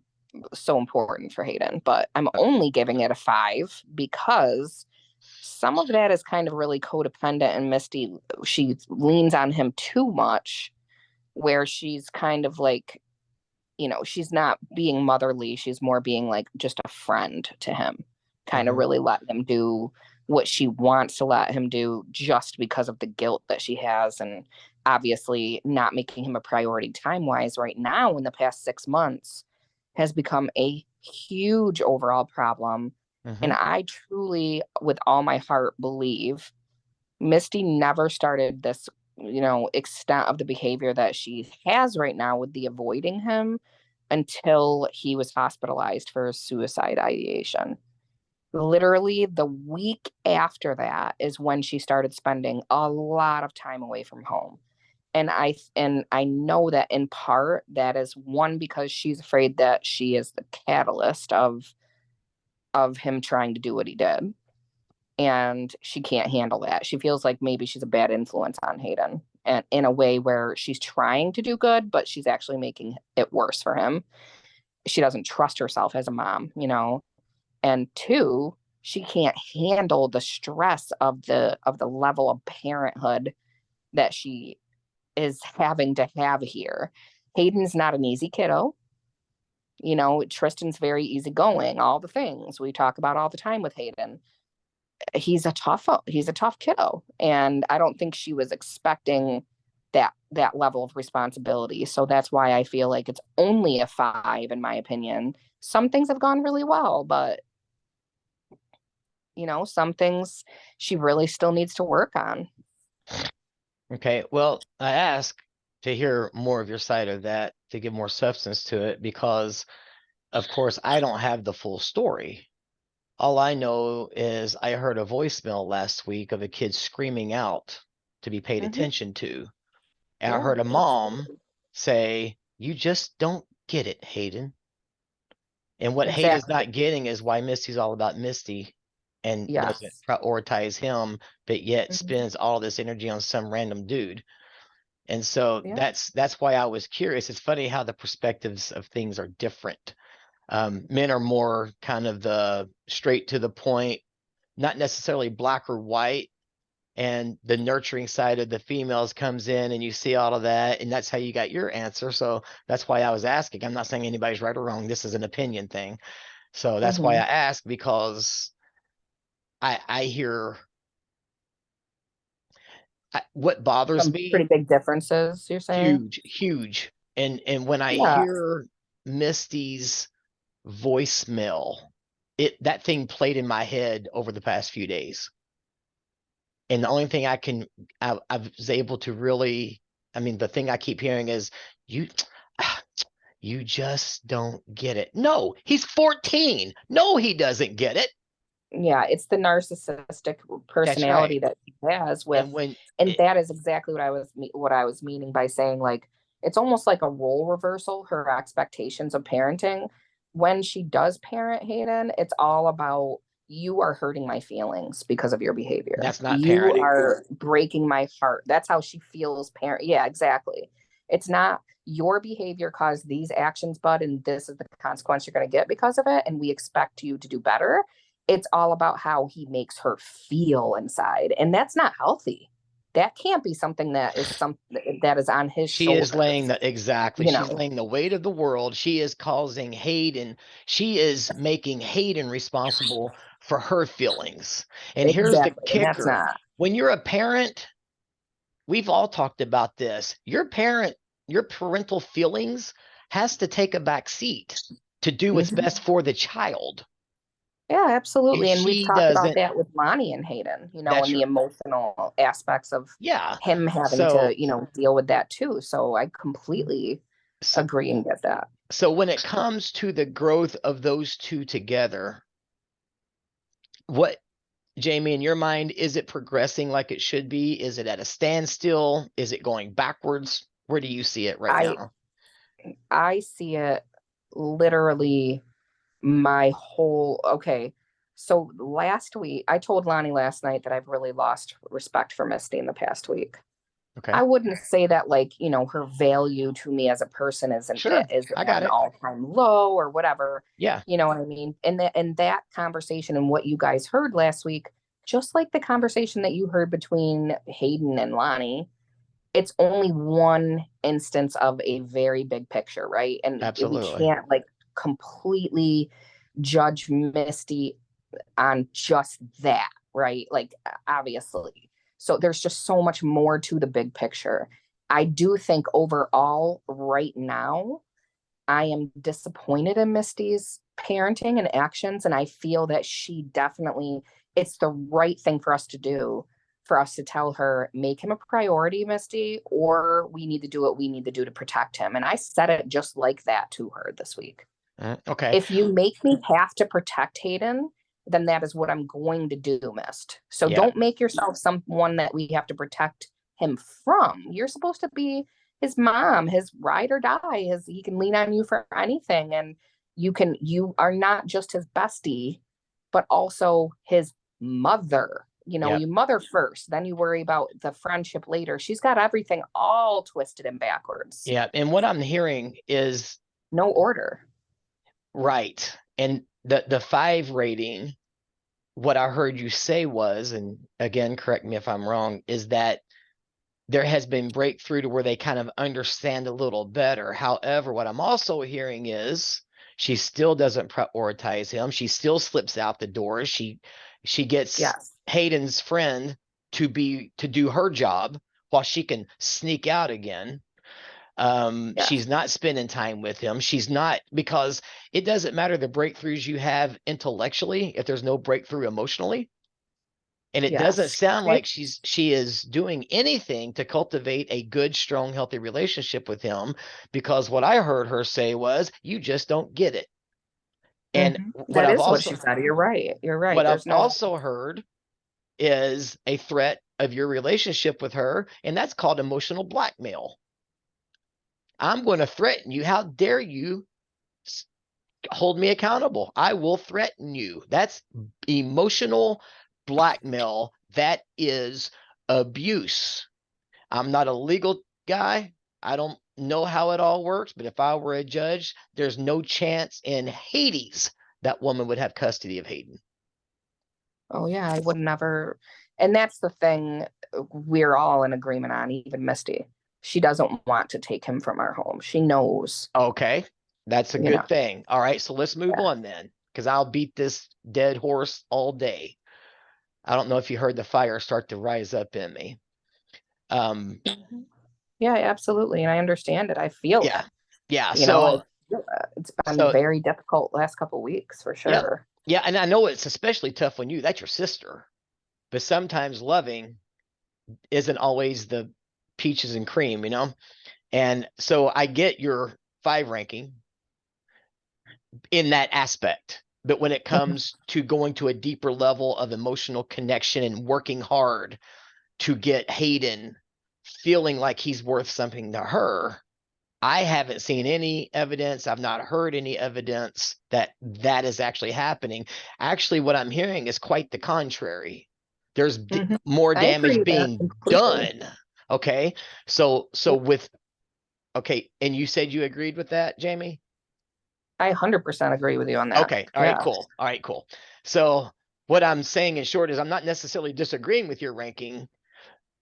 so important for Hayden. But I'm only giving it a 5 because some of that is kind of really codependent, and Misty, she leans on him too much, where she's kind of like, she's not being motherly. She's more being like just a friend to him, kind of Mhm. really letting him do what she wants to let him do just because of the guilt that she has. And obviously, not making him a priority time wise right now in the past 6 months has become a huge overall problem. And Mhm. I truly, with all my heart, believe Misty never started this, extent of the behavior that she has right now with the avoiding him until he was hospitalized for suicide ideation. Literally, the week after that is when she started spending a lot of time away from home. And I know that in part that is one because she's afraid that she is the catalyst of him trying to do what he did, and she can't handle that. She feels like maybe she's a bad influence on Hayden, and in a way where she's trying to do good, but she's actually making it worse for him. She doesn't trust herself as a mom. And 2, she can't handle the stress of the level of parenthood that she is having to have here. Hayden's not an easy kiddo. Tristan's very easygoing, all the things we talk about all the time with Hayden. He's a tough kiddo, and I don't think she was expecting that level of responsibility. So that's why I feel like it's only a 5 in my opinion. Some things have gone really well, but some things she really still needs to work on. Okay. Well, I ask to hear more of your side of that to give more substance to it because, of course, I don't have the full story. All I know is I heard a voicemail last week of a kid screaming out to be paid Mhm. attention to. And I Yeah, heard a mom absolutely. say, "You just don't get it, Hayden." And what Hayden's Exactly. not getting is why Misty's all about Misty and doesn't Yes. prioritize him, but yet Mhm. spends all this energy on some random dude. And so Yeah. that's why I was curious. It's funny how the perspectives of things are different. Men are more kind of the straight to the point, not necessarily black or white. and the nurturing side of the females comes in, and you see all of that, and that's how you got your answer. So that's why I was asking. I'm not saying anybody's right or wrong. This is an opinion thing. So that's why I ask, because I hear what bothers Some me, pretty big differences, you're saying? huge. And when I Yeah. hear Misty's voicemail, that thing played in my head over the past few days. And the only thing I was able to really, I mean, the thing I keep hearing is, you just don't get it. No, he's 14. No, he doesn't get it. Yeah, it's the narcissistic personality that he has with, and that is exactly what I was meaning by saying, like, it's almost like a role reversal, her expectations of parenting. When she does parent Hayden, it's all about, you are hurting my feelings because of your behavior. That's not You parenting. are breaking my heart. That's how she feels parent. Yeah, exactly. It's not, your behavior caused these actions, bud, and this is the consequence you're going to get because of it, and we expect you to do better. It's all about how he makes her feel inside, and that's not healthy. That can't be something that is on his shoulders. Is laying You she's know. laying the weight of the world. She is causing Hayden. She is making Hayden responsible for her feelings. And here's the Exactly, and that's kicker. not. When you're a parent, we've all talked about this. Your parental feelings has to take a back seat to do what's best for the child. Yeah, absolutely. If And we've she talked about doesn't, that with Lonnie and Hayden, you know, that's and the emotional aspects of yeah. him having So, to, you know, deal with that too. So I completely agree and get that. So when it comes to the growth of those two together, what, Jamie, in your mind, is it progressing like it should be? Is it at a standstill? Is it going backwards? Where do you see it right now? I see it literally my whole, okay. So last week, I told Lonnie last night that I've really lost respect for Misty in the past week. Okay. I wouldn't say that, like, you know, her value to me as a person is at an all-time low or whatever. Yeah. You know what I mean? And that conversation and what you guys heard last week, just like the conversation that you heard between Hayden and Lonnie, it's only one instance of a very big picture, right? And Absolutely. we can't, like, completely judge Misty on just that, right? Like, obviously. So there's just so much more to the big picture. I do think overall, right now, I am disappointed in Misty's parenting and actions. And I feel that she definitely, it's the right thing for us to do, for us to tell her, make him a priority, Misty, or we need to do what we need to do to protect him. And I said it just like that to her this week. Okay. If you make me have to protect Hayden, then that is what I'm going to do, Mist. So don't make yourself someone that we have to protect him from. You're supposed to be his mom, his ride or die. He can lean on you for anything. And you are not just his bestie, but also his mother. You know, you mother first, then you worry about the friendship later. She's got everything all twisted and backwards. Yeah. And what I'm hearing is no order. Right. And the 5 rating, what I heard you say was, and again, correct me if I'm wrong, is that there has been breakthrough to where they kind of understand a little better. However, what I'm also hearing is she still doesn't prioritize him. She still slips out the door. She gets Hayden's friend to do her job while she can sneak out again. She's not spending time with him. She's not, because it doesn't matter the breakthroughs you have intellectually if there's no breakthrough emotionally. And it doesn't sound like she is doing anything to cultivate a good, strong, healthy relationship with him, because what I heard her say was, you just don't get it. And what she said. You're right. What I've also heard is a threat of your relationship with her, and that's called emotional blackmail. I'm going to threaten you. How dare you hold me accountable? I will threaten you. That's emotional blackmail. That is abuse. I'm not a legal guy. I don't know how it all works, but if I were a judge, there's no chance in Hades that woman would have custody of Hayden. Oh yeah, I would never. And that's the thing we're all in agreement on, even Misty. She doesn't want to take him from our home. She knows, Okay, that's a you know. good thing. All right, so let's move Yeah. on then, because I'll beat this dead horse all day. I don't know if you heard the fire start to rise up in me. Yeah, absolutely. And I understand it. I feel Yeah, it. yeah. You know, So, it's been so very difficult last couple weeks for yeah, sure. yeah, and I know it's especially tough when that's your sister, but sometimes loving isn't always the peaches and cream, you know? And so I get your 5 ranking in that aspect. But when it comes to going to a deeper level of emotional connection and working hard to get Hayden feeling like he's worth something to her, I haven't seen any evidence. I've not heard any evidence that that is actually happening. Actually, what I'm hearing is quite the contrary. There's more I agree damage with that being completely. done. Okay. So with, okay. And you said you agreed with that, Jamie? I 100% agree with you on that. Okay. All right, Yeah. cool. All right, cool. So what I'm saying in short is I'm not necessarily disagreeing with your ranking.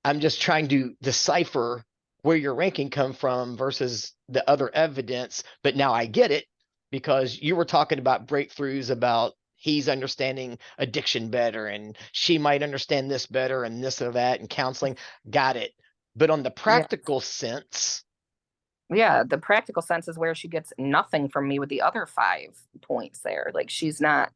I'm just trying to decipher where your ranking come from versus the other evidence. But now I get it, because you were talking about breakthroughs about he's understanding addiction better and she might understand this better and this or that and counseling. Got it. But on the Yeah. practical sense, Yeah. The practical sense is where she gets nothing from me with the other 5 points there. Like she's not,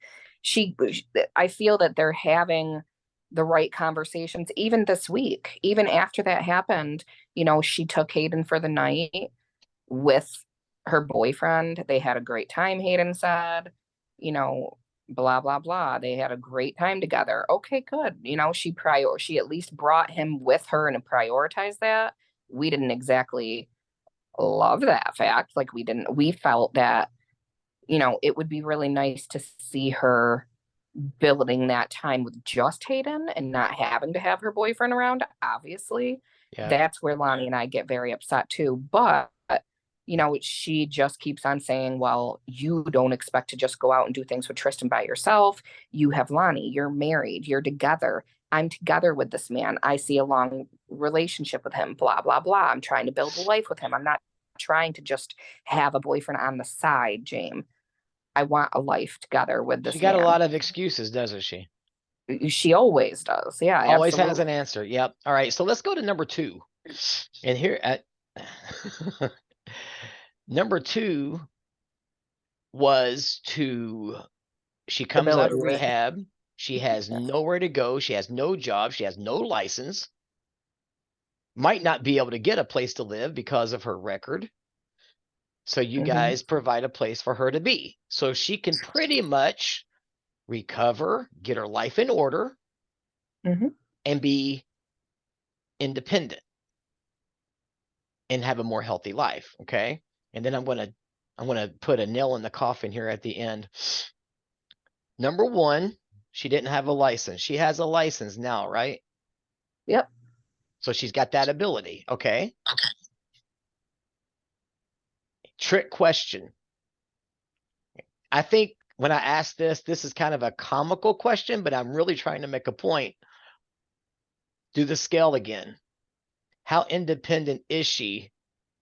I feel that they're having the right conversations even this week. Even after that happened, you know, she took Hayden for the night with her boyfriend. They had a great time, Hayden said, you know, blah, blah, blah. They had a great time together. Okay, good. You know, she at least brought him with her and prioritized that. We didn't exactly love that fact. Like we felt that, you know, it would be really nice to see her building that time with just Hayden and not having to have her boyfriend around, obviously. yeah, That's where Lonnie and I get very upset too. But, you know, she just keeps on saying, well, you don't expect to just go out and do things with Tristan by yourself. You have Lonnie, you're married, you're together. I'm together with this man. I see a long relationship with him, blah, blah, blah. I'm trying to build a life with him. I'm not trying to just have a boyfriend on the side, James. I want a life together with she this got a man. lot of excuses, doesn't she? She always does. Yeah, Always has absolutely. an answer. Yep. All right. So let's go to number 2. And here at number 2 was she comes out of Stability. rehab. She has nowhere to go. She has no job. She has no license. Might not be able to get a place to live because of her record. So you guys provide a place for her to be. So she can pretty much recover, get her life in order, and be independent and have a more healthy life. Okay. And then I'm gonna put a nail in the coffin here at the end. Number 1, she didn't have a license. She has a license now, right? Yep. So she's got that ability. Okay. Trick question. I think when I ask this is kind of a comical question, but I'm really trying to make a point. Do the scale again. How independent is she,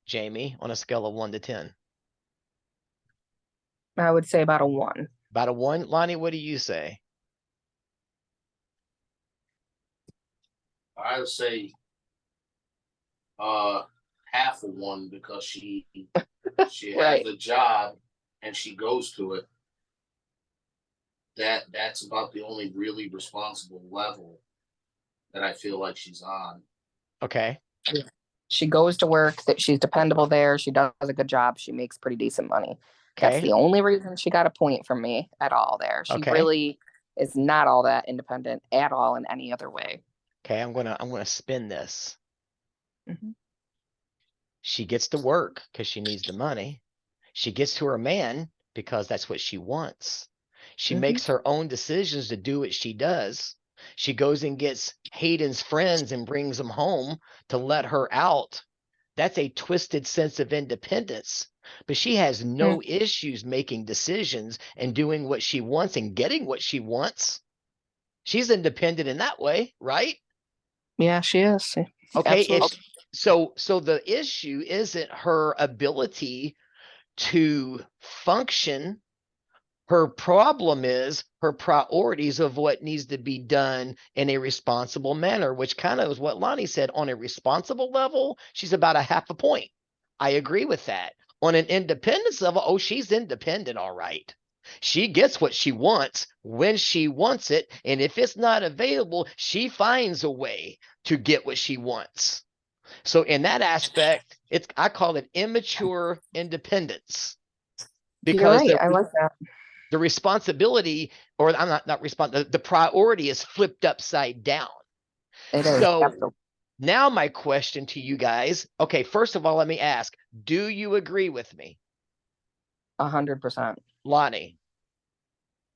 Jamie, on a scale of 1 to 10? I would say about a 1. About a 1. Lonnie, what do you say? I would say half of 1, because she Right. has a job and she goes to it. That's about the only really responsible level that I feel like she's on. Okay. She goes to work, that she's dependable there. She does a good job. She makes pretty decent money. That's Okay. the only reason she got a point from me at all there. She Okay. really is not all that independent at all in any other way. Okay. I'm gonna spin this. Mhm. She gets to work because she needs the money. She gets to her man because that's what she wants. She makes her own decisions to do what she does. She goes and gets Hayden's friends and brings them home to let her out. That's a twisted sense of independence. But she has no issues making decisions and doing what she wants and getting what she wants. She's independent in that way, right? Yeah, she is. Okay. Absolutely. So the issue isn't her ability to function. Her problem is her priorities of what needs to be done in a responsible manner, which kind of is what Lonnie said. On a responsible level, she's about a half a point. I agree with that. On an independence level, oh, she's independent, all right. She gets what she wants when she wants it. And if it's not available, she finds a way to get what she wants. So in that aspect, I call it immature independence. You're Because right. I like that. the responsibility, or I'm not the priority is flipped upside down. It is. So Absolutely. now my question to you guys, okay, first of all, let me ask, do you agree with me? 100%. Lonnie?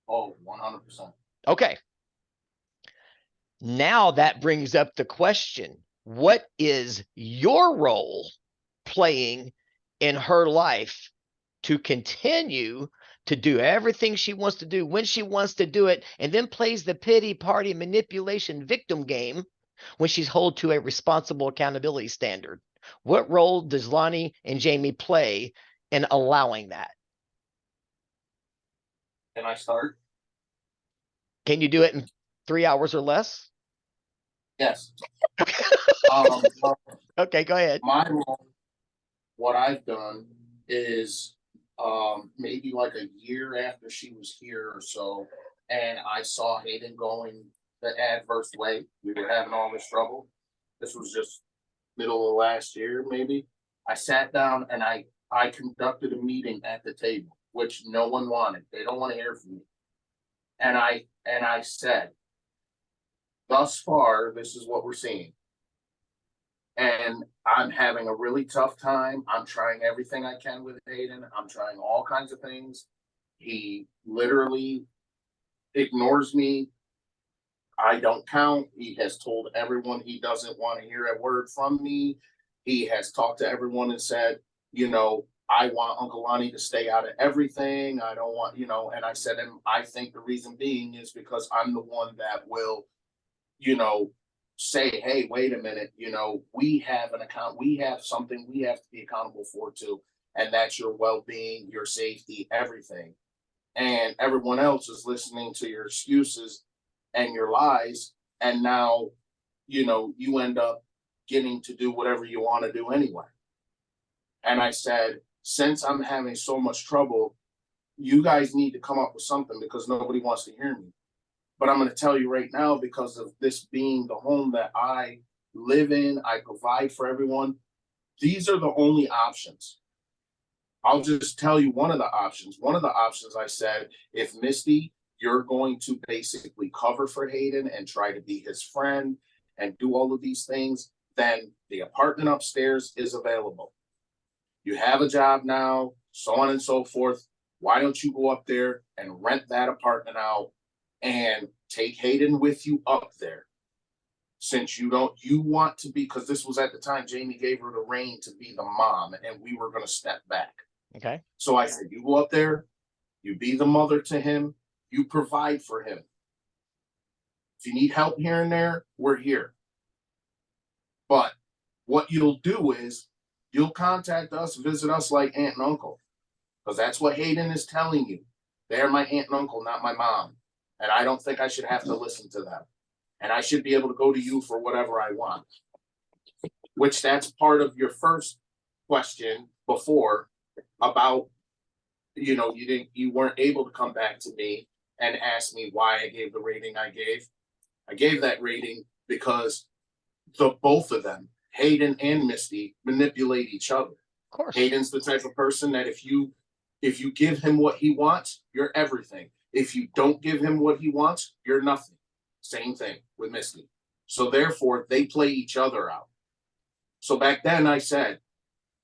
Oh, 100%. Okay. Now that brings up the question, what is your role playing in her life to continue to do everything she wants to do when she wants to do it, and then plays the pity party manipulation victim game when she's held to a responsible accountability standard? What role does Lonnie and Jamie play in allowing that? Can I start? Can you do it in 3 hours or less? Yes. Okay, go ahead. My role, what I've done is maybe like a year after she was here or so, and I saw Hayden going the adverse way. We were having all this trouble. This was just middle of last year, maybe. I sat down and I conducted a meeting at the table, which no one wanted. They don't want to hear from me. And I said, thus far, this is what we're seeing. And I'm having a really tough time. I'm trying everything I can with Hayden. I'm trying all kinds of things. He literally ignores me. I don't count. He has told everyone he doesn't want to hear a word from me. He has talked to everyone and said, you know, I want Uncle Lonnie to stay out of everything. I don't want, you know, and I said, and I think the reason being is because I'm the one that will, you know, say, hey, wait a minute, you know, we have an account, we have something we have to be accountable for too. And that's your well-being, your safety, everything. And everyone else is listening to your excuses and your lies. And now, you know, you end up getting to do whatever you want to do anyway. And I said, since I'm having so much trouble, you guys need to come up with something because nobody wants to hear me. But I'm going to tell you right now, because of this being the home that I live in, I provide for everyone. These are the only options. I'll just tell you one of the options. One of the options I said, if Misty, you're going to basically cover for Hayden and try to be his friend and do all of these things, then the apartment upstairs is available. You have a job now, so on and so forth. Why don't you go up there and rent that apartment out and take Hayden with you up there? Since you want to be, because this was at the time Jamie gave her the reign to be the mom and we were going to step back. Okay. So I said, you go up there, you be the mother to him, you provide for him. If you need help here and there, we're here. But what you'll do is you'll contact us, visit us like aunt and uncle, because that's what Hayden is telling you. They're my aunt and uncle, not my mom. And I don't think I should have to listen to them. And I should be able to go to you for whatever I want. Which that's part of your first question before about, you know, you weren't able to come back to me and ask me why I gave the rating I gave. I gave that rating because the both of them, Hayden and Misty, manipulate each other. Of course. Hayden's the type of person that if you give him what he wants, you're everything. If you don't give him what he wants, you're nothing. Same thing with Misty. So therefore, they play each other out. So back then I said,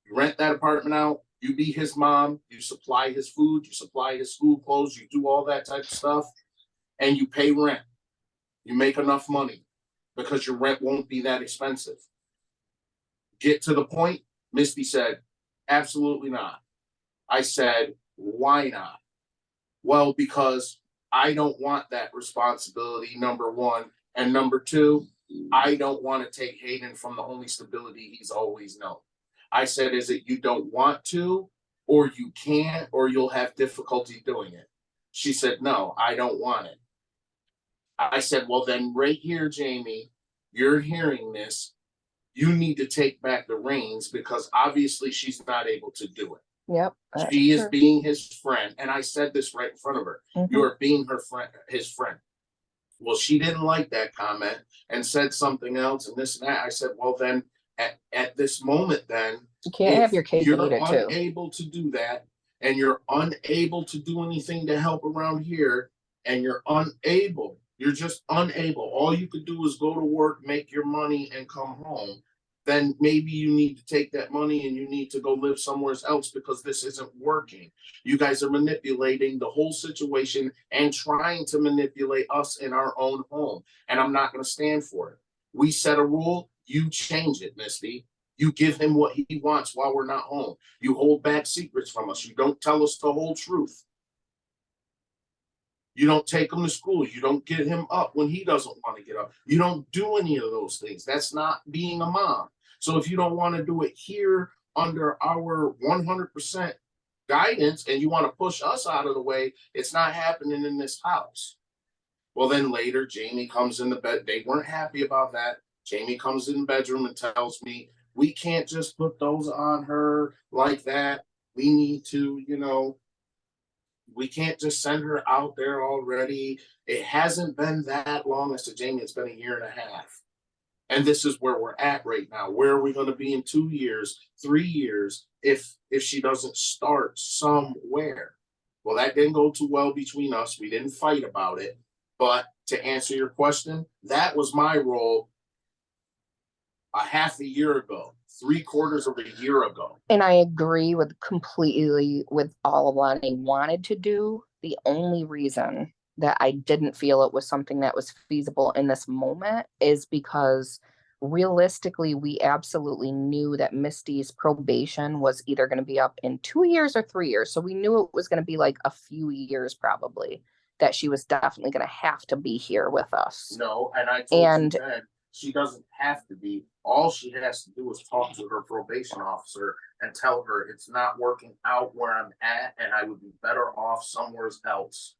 you rent that apartment out, you be his mom, you supply his food, you supply his school clothes, you do all that type of stuff, and you pay rent. You make enough money because your rent won't be that expensive. Get to the point, Misty said, absolutely not. I said, why not? Well, because I don't want that responsibility, number one. And number two, I don't want to take Hayden from the only stability he's always known. I said, is it you don't want to, or you can't, or you'll have difficulty doing it? She said, no, I don't want it. I said, well, then right here, Jamie, you're hearing this. You need to take back the reins because obviously she's not able to do it. Yep. She is being his friend. And I said this right in front of her. Mhm. You are being her friend, his friend. Well, she didn't like that comment and said something else and this and that. I said, well, then at this moment, then You can't have your cake and you're eat it too. unable to do that, and you're unable to do anything to help around here, and you're just unable. All you could do is go to work, make your money, and come home. Then maybe you need to take that money and you need to go live somewhere else because this isn't working. You guys are manipulating the whole situation and trying to manipulate us in our own home. And I'm not going to stand for it. We set a rule, you change it, Misty. You give him what he wants while we're not home. You hold back secrets from us. You don't tell us the whole truth. You don't take him to school. You don't get him up when he doesn't want to get up. You don't do any of those things. That's not being a mom. So if you don't want to do it here under our 100% guidance and you want to push us out of the way, it's not happening in this house. Well, then later, Jamie comes in the bed. They weren't happy about that. Jamie comes in the bedroom and tells me, we can't just put those on her like that. We need to, we can't just send her out there already. It hasn't been that long. I said, Jamie, it's been 1.5 years. And this is where we're at right now. Where are we going to be in 2 years, 3 years, if she doesn't start somewhere? Well, that didn't go too well between us. We didn't fight about it. But to answer your question, that was my role 1/2 year ago, 3/4 of a year ago. And I agree completely with all of what I wanted to do. The only reason that I didn't feel it was something that was feasible in this moment is because realistically, we absolutely knew that Misty's probation was either going to be up in 2 years or 3 years. So we knew it was going to be like a few years probably that she was definitely going to have to be here with us. No, and I told you then, she doesn't have to be. All she has to do is talk to her probation officer and tell her it's not working out where I'm at and I would be better off somewhere else.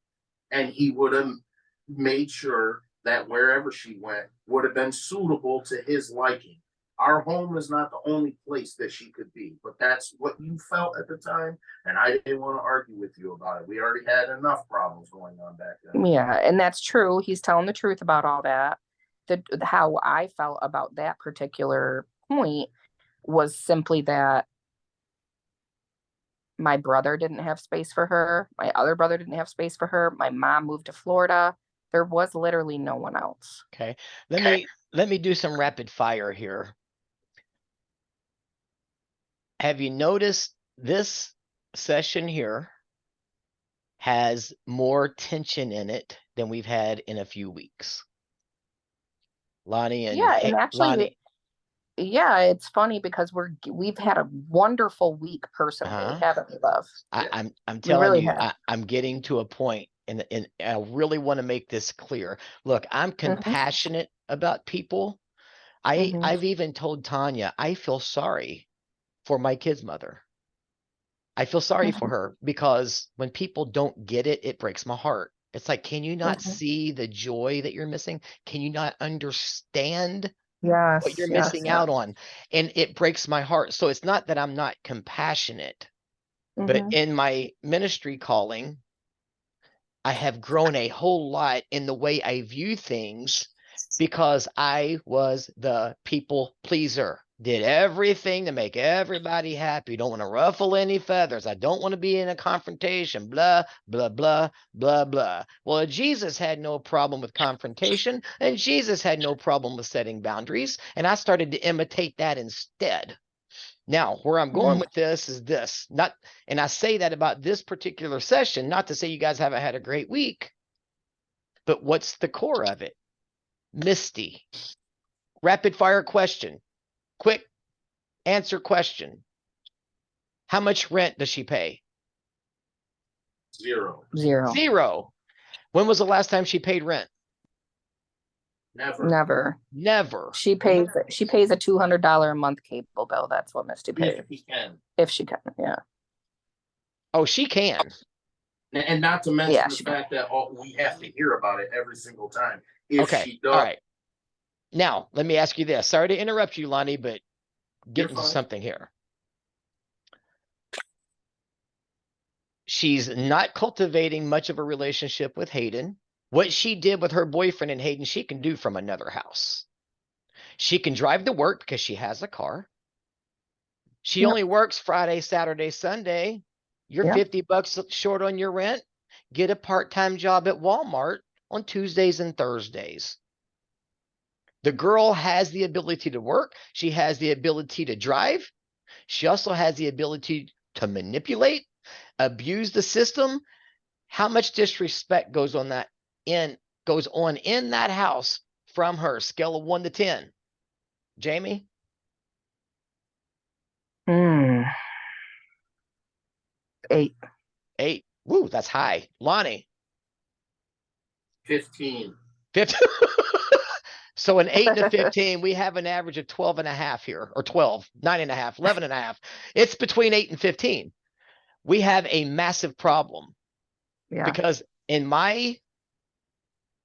And he would have made sure that wherever she went would have been suitable to his liking. Our home is not the only place that she could be, but that's what you felt at the time. And I didn't want to argue with you about it. We already had enough problems going on back then. Yeah, and that's true. He's telling the truth about all that. How I felt about that particular point was simply that my brother didn't have space for her. My other brother didn't have space for her. My mom moved to Florida. There was literally no one else. Okay. Let me do some rapid fire here. Have you noticed this session here has more tension in it than we've had in a few weeks? Lonnie and and actually, Lonnie. Yeah, it's funny because we've had a wonderful week personally, haven't we, love? I'm telling really you, have. I'm getting to a point, and I really want to make this clear. Look, I'm compassionate about people. I've even told Tanya I feel sorry for my kid's mother. I feel sorry for her because when people don't get it, it breaks my heart. It's like, can you not see the joy that you're missing? Can you not understand what you're missing out on? And it breaks my heart. So it's not that I'm not compassionate, but in my ministry calling, I have grown a whole lot in the way I view things because I was the people pleaser. Did everything to make everybody happy. Don't want to ruffle any feathers. I don't want to be in a confrontation. Blah, blah, blah, blah, blah. Well, Jesus had no problem with confrontation, and Jesus had no problem with setting boundaries. And I started to imitate that instead. Now, where I'm going with this is this. And I say that about this particular session, not to say you guys haven't had a great week, but what's the core of it? Misty. Rapid fire question. Quick answer question. How much rent does she pay? Zero. Zero. When was the last time she paid rent? Never. Never. Never. She pays a $200 a month cable bill. That's what Misty pays. If he can. If she can, yeah. Oh, she can. And not to mention Yeah, the she- fact that we have to hear about it every single time. If Okay. she does, All right. Now, let me ask you this. Sorry to interrupt you, Lonnie, but get You're into fine. something here. She's not cultivating much of a relationship with Hayden. What she did with her boyfriend and Hayden, she can do from another house. She can drive to work because she has a car. She Yep. only works Friday, Saturday, Sunday. You're Yep. $50 short on your rent. Get a part-time job at Walmart on Tuesdays and Thursdays. The girl has the ability to work. She has the ability to drive. She also has the ability to manipulate, abuse the system. How much disrespect goes on in that house from her? Scale of 1 to 10. Jamie? 8. 8. Woo, that's high. Lonnie? 15. 15. So an 8 and a 15, we have an average of 12 and a half here, or 12, 9 and a half, 11 and a half. It's between 8 and 15. We have a massive problem Yeah. because in my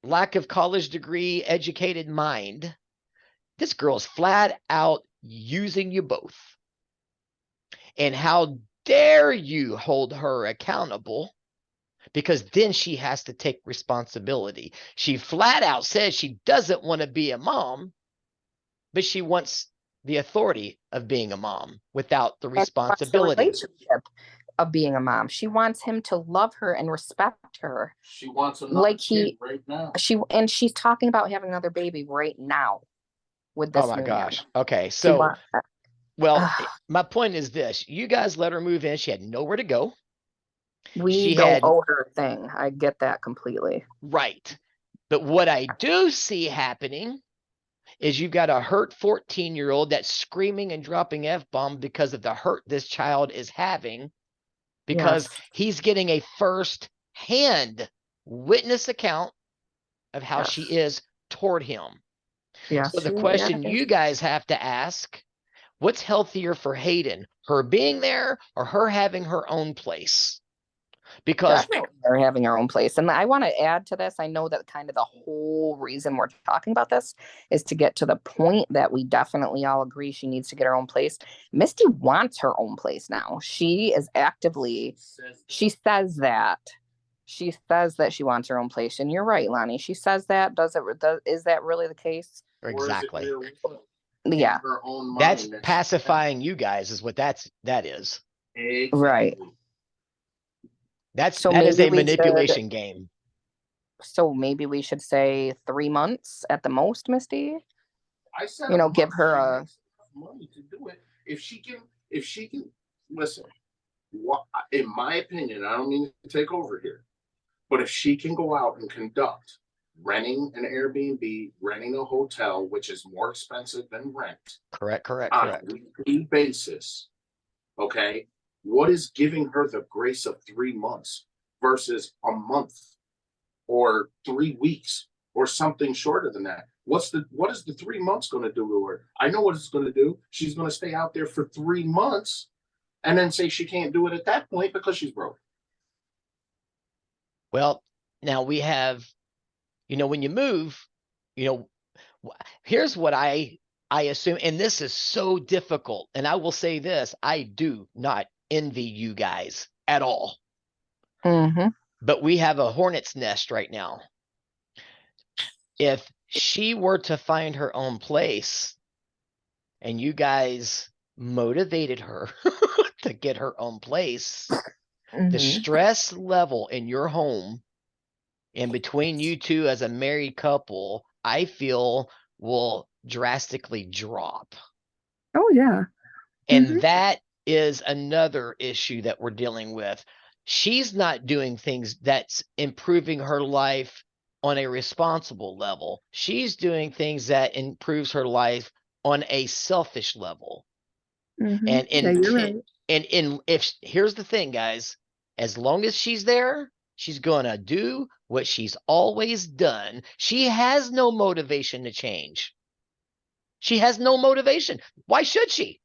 lack of college degree educated mind, this girl's flat out using you both. And how dare you hold her accountable? Because then she has to take responsibility. She flat out says she doesn't want to be a mom, but she wants the authority of being a mom without the And wants the responsibility. relationship of being a mom. She wants him to love her and respect her. She wants another Like kid right now. She's talking about having another baby right now with this Oh my new gosh. man. Okay. She So, wa- well, my point is this. You guys let her move in. She had nowhere to go. we She don't had- owe her a thing. I get that completely. Right. But what I do see happening is you've got a hurt 14-year-old that's screaming and dropping F-bomb because of the hurt this child is having, because Yes. he's getting a first-hand witness account of how Yes. she is toward him. Yes. So the question you guys have to ask, what's healthier for Hayden? Her being there or her having her own place? Because Definitely they're having her own place. And I want to add to this. I know that kind of the whole reason we're talking about this is to get to the point that we definitely all agree she needs to get her own place. Misty wants her own place now. She is actively, she says that. She says that she wants her own place. And you're right, Lonnie. She says that. Is that really the case? Or is it exactly. really Yeah. her own mind That's that she pacifying you guys is what that is. has? Right. That is maybe a we manipulation game. So maybe we should say 3 months at the most, Misty. I said, You know, a give month, her she a- makes enough money to do it. If she can listen. In my opinion, I don't mean to take over here, but if she can go out and conduct renting an Airbnb, renting a hotel, which is more expensive than rent, Correct. on a weekly basis, okay, what is giving her the grace of 3 months versus a month or 3 weeks or something shorter than that? What is the 3 months going to do to her? I know what it's going to do. She's going to stay out there for 3 months and then say she can't do it at that point because she's broke. Well, now we have, when you move, here's what I assume, and this is so difficult. And I will say this, I do not envy you guys at all. Mm-hmm. But we have a hornet's nest right now. If she were to find her own place and you guys motivated her to get her own place, the stress level in your home and between you two as a married couple, I feel will drastically drop. Oh, yeah. And that is another issue that we're dealing with. She's not doing things that's improving her life on a responsible level. She's doing things that improves her life on a selfish level. And you're right. if here's the thing, guys, as long as she's there, She's gonna do what she's always done. She has no motivation to change. She has no motivation. Why should she?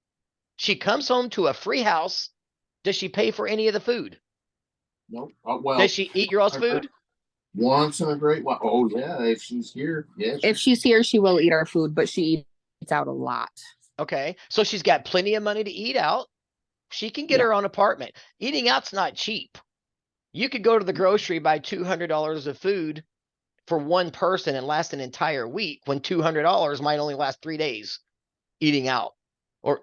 She comes home to a free house. Does she pay for any of the food? Nope. Well, Does she eat your all's food? once in a great while. Oh yeah, if she's here, yeah. If she's here, she will eat our food, but she eats out a lot. Okay, so she's got plenty of money to eat out. She can get Yeah. her own apartment. Eating out's not cheap. You could go to the grocery, buy $200 of food for one person and last an entire week, when $200 might only last 3 days eating out, or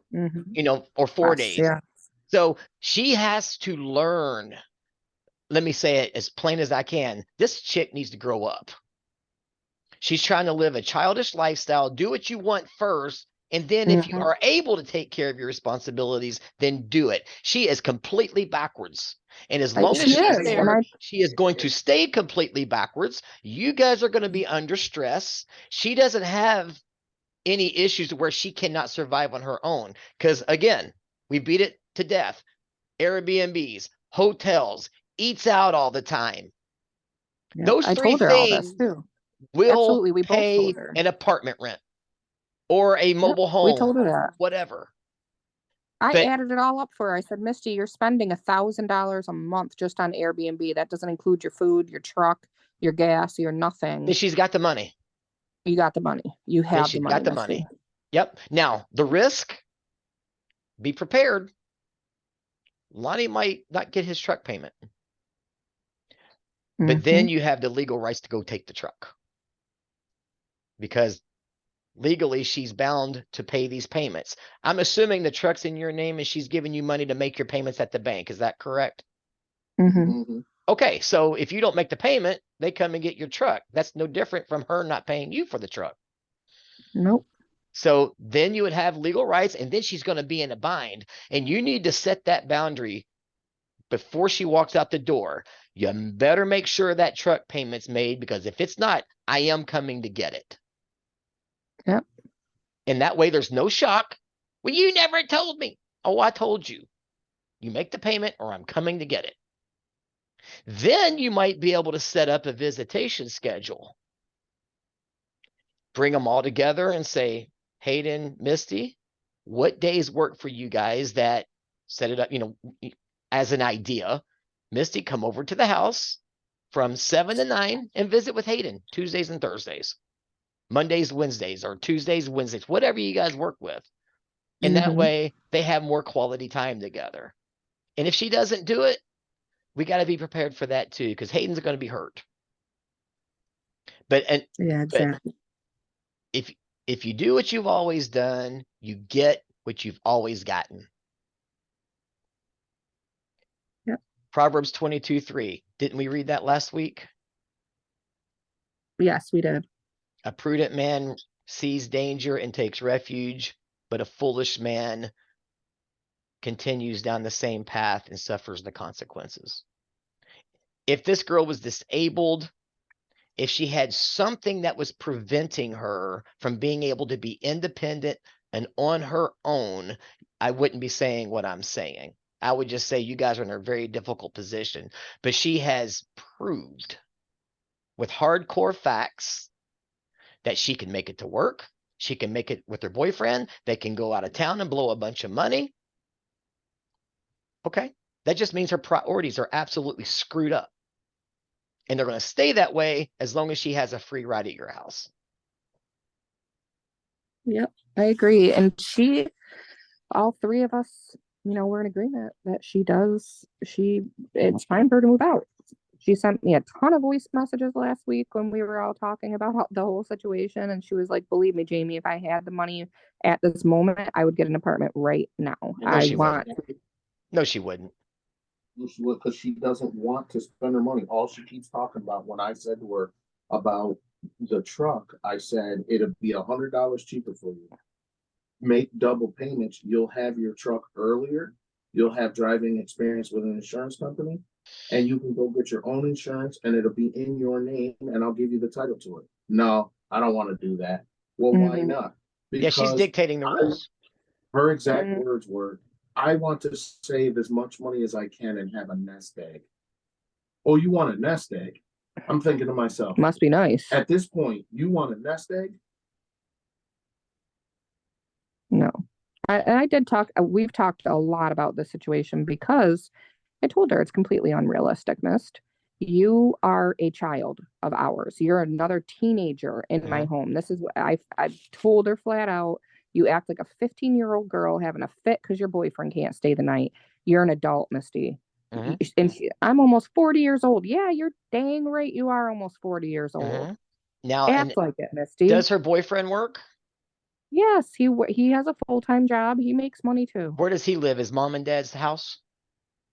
or 4 days. Yeah. So she has to learn. Let me say it as plain as I can. This chick needs to grow up. She's trying to live a childish lifestyle. Do what you want first. And then if you are able to take care of your responsibilities, then do it. She is completely backwards. And as long as She she's is, there, she is going to stay completely backwards. You guys are going to be under stress. She doesn't have any issues where she cannot survive on her own. Because again, we beat it to death. Airbnbs, hotels, eats out all the time. Yeah, Those I three told her all this things too. will Absolutely, we both pay told her. an apartment rent or a mobile We home, told her that. whatever. I But added it all up for her. I said, Misty, you're spending $1,000 a month just on Airbnb. That doesn't include your food, your truck, your gas, your nothing. then she's got the money. You got the money. You Then have she's the money. got the Misty. money. Yep. Now, the risk, be prepared. Lonnie might not get his truck payment. But then you have the legal rights to go take the truck. Because legally, she's bound to pay these payments. I'm assuming the truck's in your name and she's giving you money to make your payments at the bank. Is that correct? Okay, so if you don't make the payment, they come and get your truck. That's no different from her not paying you for the truck. Nope. So then you would have legal rights, and then she's going to be in a bind. And you need to set that boundary before she walks out the door. You better make sure that truck payment's made, because if it's not, I am coming to get it. Yep. And that way there's no shock. Well, you never told me. Oh, I told you. You make the payment or I'm coming to get it. Then you might be able to set up a visitation schedule. Bring them all together and say, Hayden, Misty, what days work for you guys? That set it up, as an idea. Misty, come over to the house from 7 to 9 and visit with Hayden Tuesdays and Thursdays, Mondays, Wednesdays, or Tuesdays, Wednesdays, whatever you guys work with. And that way they have more quality time together. And if she doesn't do it, we got to be prepared for that too, because Hayden's going to be hurt. But if you do what you've always done, you get what you've always gotten. Yep. Proverbs 22:3. Didn't we read that last week? Yes, we did. A prudent man sees danger and takes refuge, but a foolish man continues down the same path and suffers the consequences. If this girl was disabled, if she had something that was preventing her from being able to be independent and on her own, I wouldn't be saying what I'm saying. I would just say you guys are in a very difficult position. But she has proved with hardcore facts that she can make it to work. She can make it with her boyfriend. They can go out of town and blow a bunch of money. Okay. That just means her priorities are absolutely screwed up. And they're going to stay that way as long as she has a free ride at your house. Yep, I agree. And all three of us, we're in agreement that it's time for her to move out. She sent me a ton of voice messages last week when we were all talking about the whole situation. And she was like, believe me, Jamie, if I had the money at this moment, I would get an apartment right now. No, she wouldn't. Because she doesn't want to spend her money. All she keeps talking about, when I said to her about the truck, I said, it'll be $100 cheaper for you. Make double payments. You'll have your truck earlier. You'll have driving experience with an insurance company, and you can go get your own insurance and it'll be in your name and I'll give you the title to it. No, I don't want to do that. Well, why not? Because she's dictating the rules. Her exact words were, I want to save as much money as I can and have a nest egg. oh, you want a nest egg. I'm thinking to myself, Must be nice. at this point, you want a nest egg? No. I did talk, we've talked a lot about this situation because I told her it's completely unrealistic, Mist. You are a child of ours. You're another teenager in my home. This is what I've told her flat out. You act like a 15-year-old girl having a fit because your boyfriend can't stay the night. You're an adult, Misty. And I'm almost 40 years old. Yeah, you're dang right. You are almost 40 years old. Now, and Act like it, Misty. does her boyfriend work? Yes, he has a full-time job. He makes money too. Where does he live? His mom and dad's house?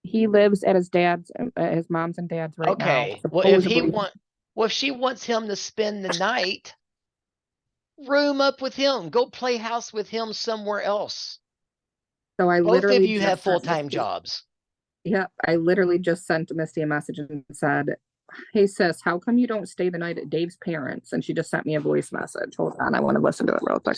He lives at his mom's and dad's right now. Okay. Well, if he Supposedly. well, if she wants him to spend the night, room up with him. Go play house with him somewhere else. So I Both of literally you just have sent full-time Misty- jobs. Yep, I literally just sent Misty a message and said, "Hey sis, how come you don't stay the night at Dave's parents?" And she just sent me a voice message. Hold on, I want to listen to it real quick.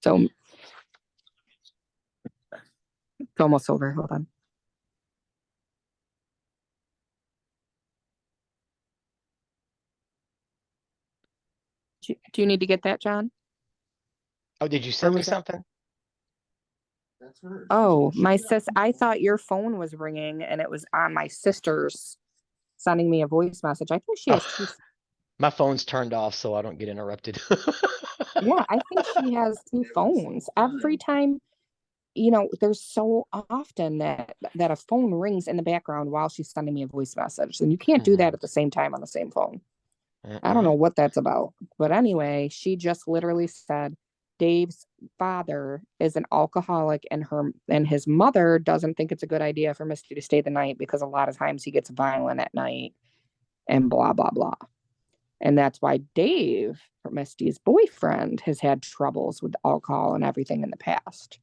So it's almost over. Hold on. Do you need to get that, John? Oh, did you send me was that- something? That's her. Oh, my sis, I thought your phone was ringing and it was on my sister's sending me a voice message. I think she has two. My phone's turned off so I don't get interrupted. Yeah, I think she has two phones. Every time, there's so often that a phone rings in the background while she's sending me a voice message, and you can't do that at the same time on the same phone. I don't know what that's about. But anyway, she just literally said Dave's father is an alcoholic and his mother doesn't think it's a good idea for Misty to stay the night because a lot of times he gets violent at night and blah blah blah. And that's why Dave, Misty's boyfriend, has had troubles with alcohol and everything in the past.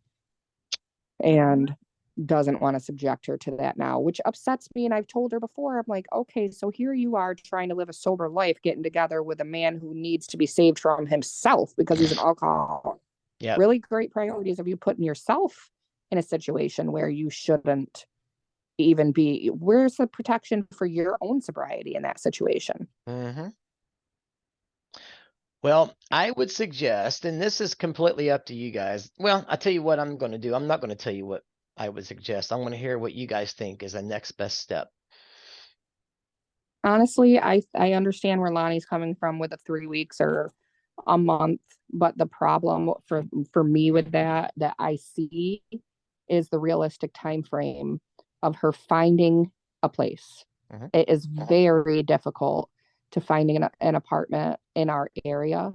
And doesn't want to subject her to that now, which upsets me. And I've told her before, I'm like, okay, so here you are trying to live a sober life, getting together with a man who needs to be saved from himself because he's an alcoholic. Yeah. Really great priorities of you putting yourself in a situation where you shouldn't even be. Where's the protection for your own sobriety in that situation? Well, I would suggest, and this is completely up to you guys. Well, I'll tell you what I'm going to do. I'm not going to tell you what I would suggest. I'm going to hear what you guys think is the next best step. Honestly, I understand where Lonnie's coming from with the 3 weeks or a month, but the problem for me with that I see is the realistic time frame of her finding a place. It is very difficult to finding an apartment in our area.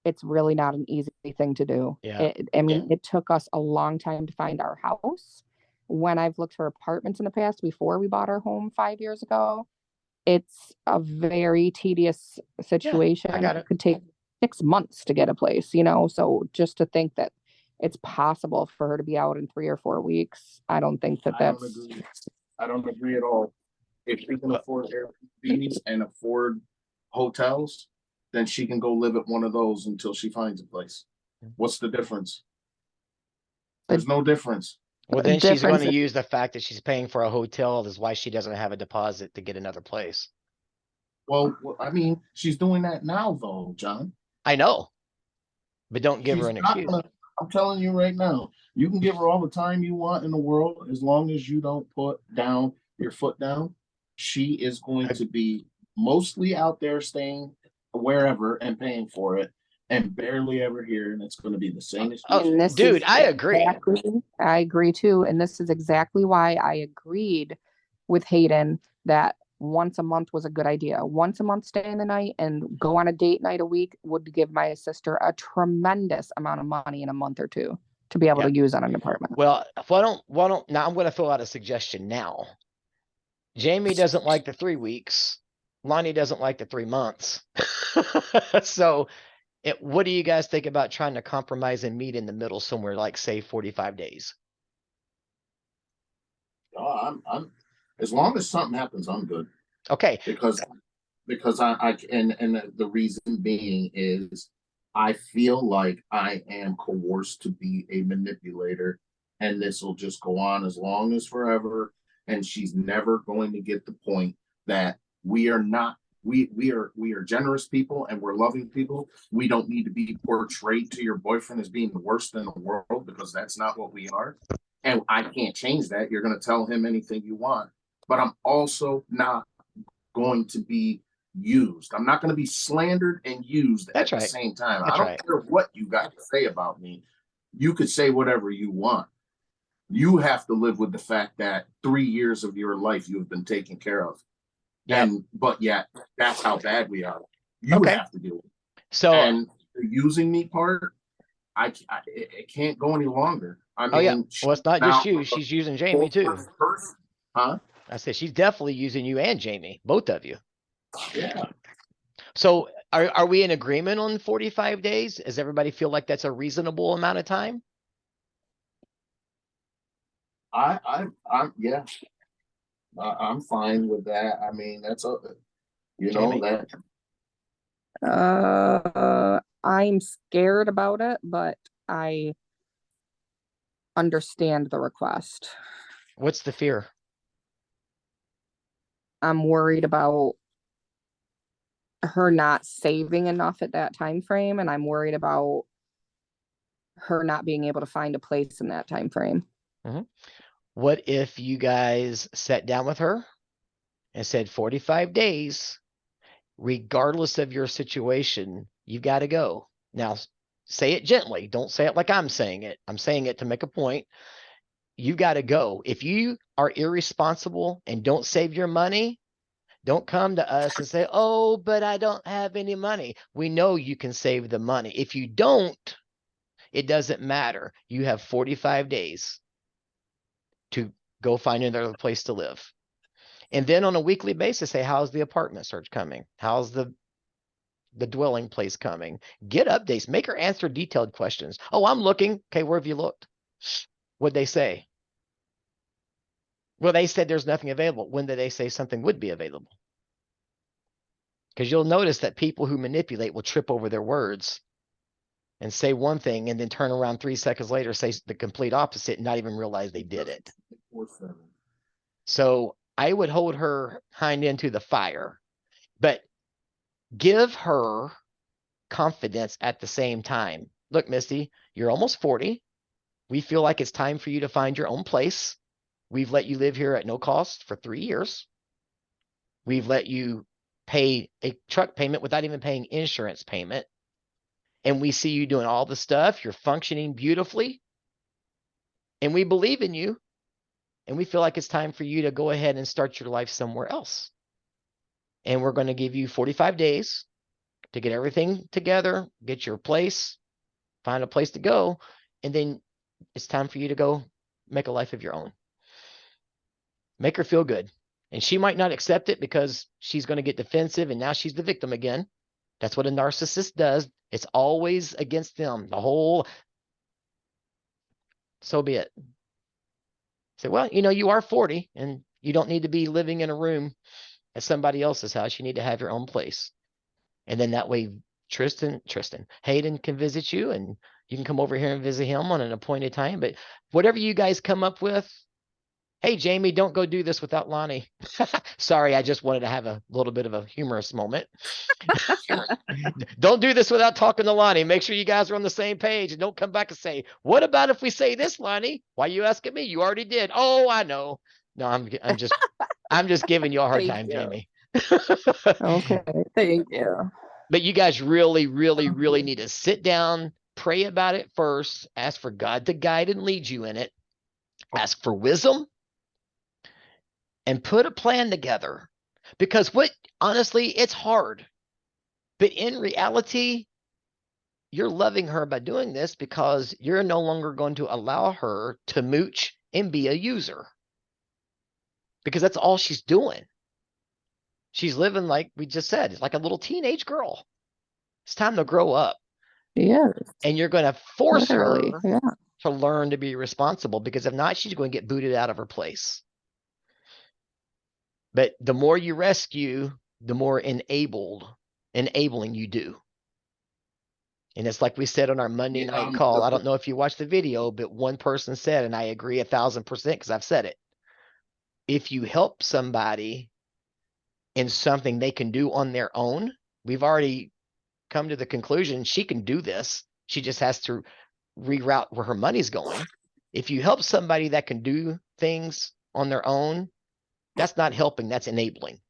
It's really not an easy thing to do. Yeah. It took us a long time to find our house. When I've looked for apartments in the past before we bought our home 5 years ago, it's a very tedious situation. I got it. It could take 6 months to get a place, so just to think that it's possible for her to be out in 3 or 4 weeks, I don't think that's. I don't agree at all. If she can afford Airbnbs and afford hotels, then she can go live at one of those until she finds a place. What's the difference? There's no difference. Well, then she's going to use the fact that she's paying for a hotel is why she doesn't have a deposit to get another place. Well, I mean, she's doing that now, though, John. I know, but don't give her an excuse. I'm telling you right now, you can give her all the time you want in the world as long as you don't put down your foot down. She is going to be mostly out there staying wherever and paying for it and barely ever here, and it's going to be the same as dude, I agree. I agree too, and this is exactly why I agreed with Hayden that once a month was a good idea. Once a month, stay in the night and go on a date night a week would give my sister a tremendous amount of money in a month or two to be able to use on an apartment. Well, why don't now I'm going to throw out a suggestion now. Jamie doesn't like the 3 weeks. Lonnie doesn't like the 3 months. So what do you guys think about trying to compromise and meet in the middle somewhere, like say 45 days? Oh, I'm as long as something happens, I'm good. Okay, Because and the reason being is I feel like I am coerced to be a manipulator, and this will just go on as long as forever. And she's never going to get the point that we are not we are generous people and we're loving people. We don't need to be portrayed to your boyfriend as being the worst in the world, because that's not what we are. And I can't change that. You're going to tell him anything you want, but I'm also not going to be used. I'm not going to be slandered and used that's at the right. same time. That's I don't right. care what you got to say about me. You could say whatever you want. You have to live with the fact that 3 years of your life you have been taken care of. Yep. But yet that's how bad we are. You Okay. have to do it. So, And the using me part, it can't go any longer. I oh yeah, mean, well, it's not just now you. She's using Jamie too. Huh? I said she's definitely using you and Jamie, both of you. Yeah. So are we in agreement on 45 days? Does everybody feel like that's a reasonable amount of time? Yeah. I'm fine with that. I mean, that's a, you know, Jamie? that I'm scared about it, but I understand the request. What's the fear? I'm worried about her not saving enough at that time frame, and I'm worried about her not being able to find a place in that time frame. What if you guys sat down with her and said 45 days, regardless of your situation, you got to go. Now, say it gently. Don't say it like I'm saying it. I'm saying it to make a point. You got to go. If you are irresponsible and don't save your money, don't come to us and say, oh, but I don't have any money. We know you can save the money. If you don't, it doesn't matter. You have 45 days to go find another place to live. And then on a weekly basis, say, how's the apartment search coming? How's the dwelling place coming? Get updates. Make her answer detailed questions. Oh, I'm looking. Okay, where have you looked? What'd they say? Well, they said there's nothing available. When did they say something would be available? Because you'll notice that people who manipulate will trip over their words and say one thing and then turn around 3 seconds later, say the complete opposite, and not even realize they did it. So I would hold her hind end to the fire, but give her confidence at the same time. Look, Misty, you're almost 40. We feel like it's time for you to find your own place. We've let you live here at no cost for 3 years. We've let you pay a truck payment without even paying insurance payment. And we see you doing all the stuff. You're functioning beautifully. And we believe in you. And we feel like it's time for you to go ahead and start your life somewhere else. And we're going to give you 45 days to get everything together, get your place, find a place to go. And then it's time for you to go make a life of your own. Make her feel good. And she might not accept it because she's going to get defensive and now she's the victim again. That's what a narcissist does. It's always against them. The whole, so be it. Say, well, you are 40 and you don't need to be living in a room at somebody else's house. You need to have your own place. And then that way, Hayden can visit you and you can come over here and visit him on an appointed time. But whatever you guys come up with, hey, Jamie, don't go do this without Lonnie. Sorry, I just wanted to have a little bit of a humorous moment. Don't do this without talking to Lonnie. Make sure you guys are on the same page and don't come back and say, what about if we say this, Lonnie? Why are you asking me? You already did. Oh, I know. No, I'm just giving you a hard time, Jamie. Okay, thank you. But you guys really, really, really need to sit down, pray about it first, ask for God to guide and lead you in it, ask for wisdom, and put a plan together. Because honestly, it's hard. But in reality, you're loving her by doing this because you're no longer going to allow her to mooch and be a user. Because that's all she's doing. She's living like we just said, it's like a little teenage girl. It's time to grow up. Yeah, And you're going to force literally. her Yeah. to learn to be responsible, because if not, she's going to get booted out of her place. But the more you rescue, the more enabling you do. And it's like we said on our Monday night call. I don't know if you watched the video, but one person said, and I agree 1,000% because I've said it. If you help somebody in something they can do on their own, we've already come to the conclusion she can do this. She just has to reroute where her money's going. If you help somebody that can do things on their own, that's not helping, that's enabling.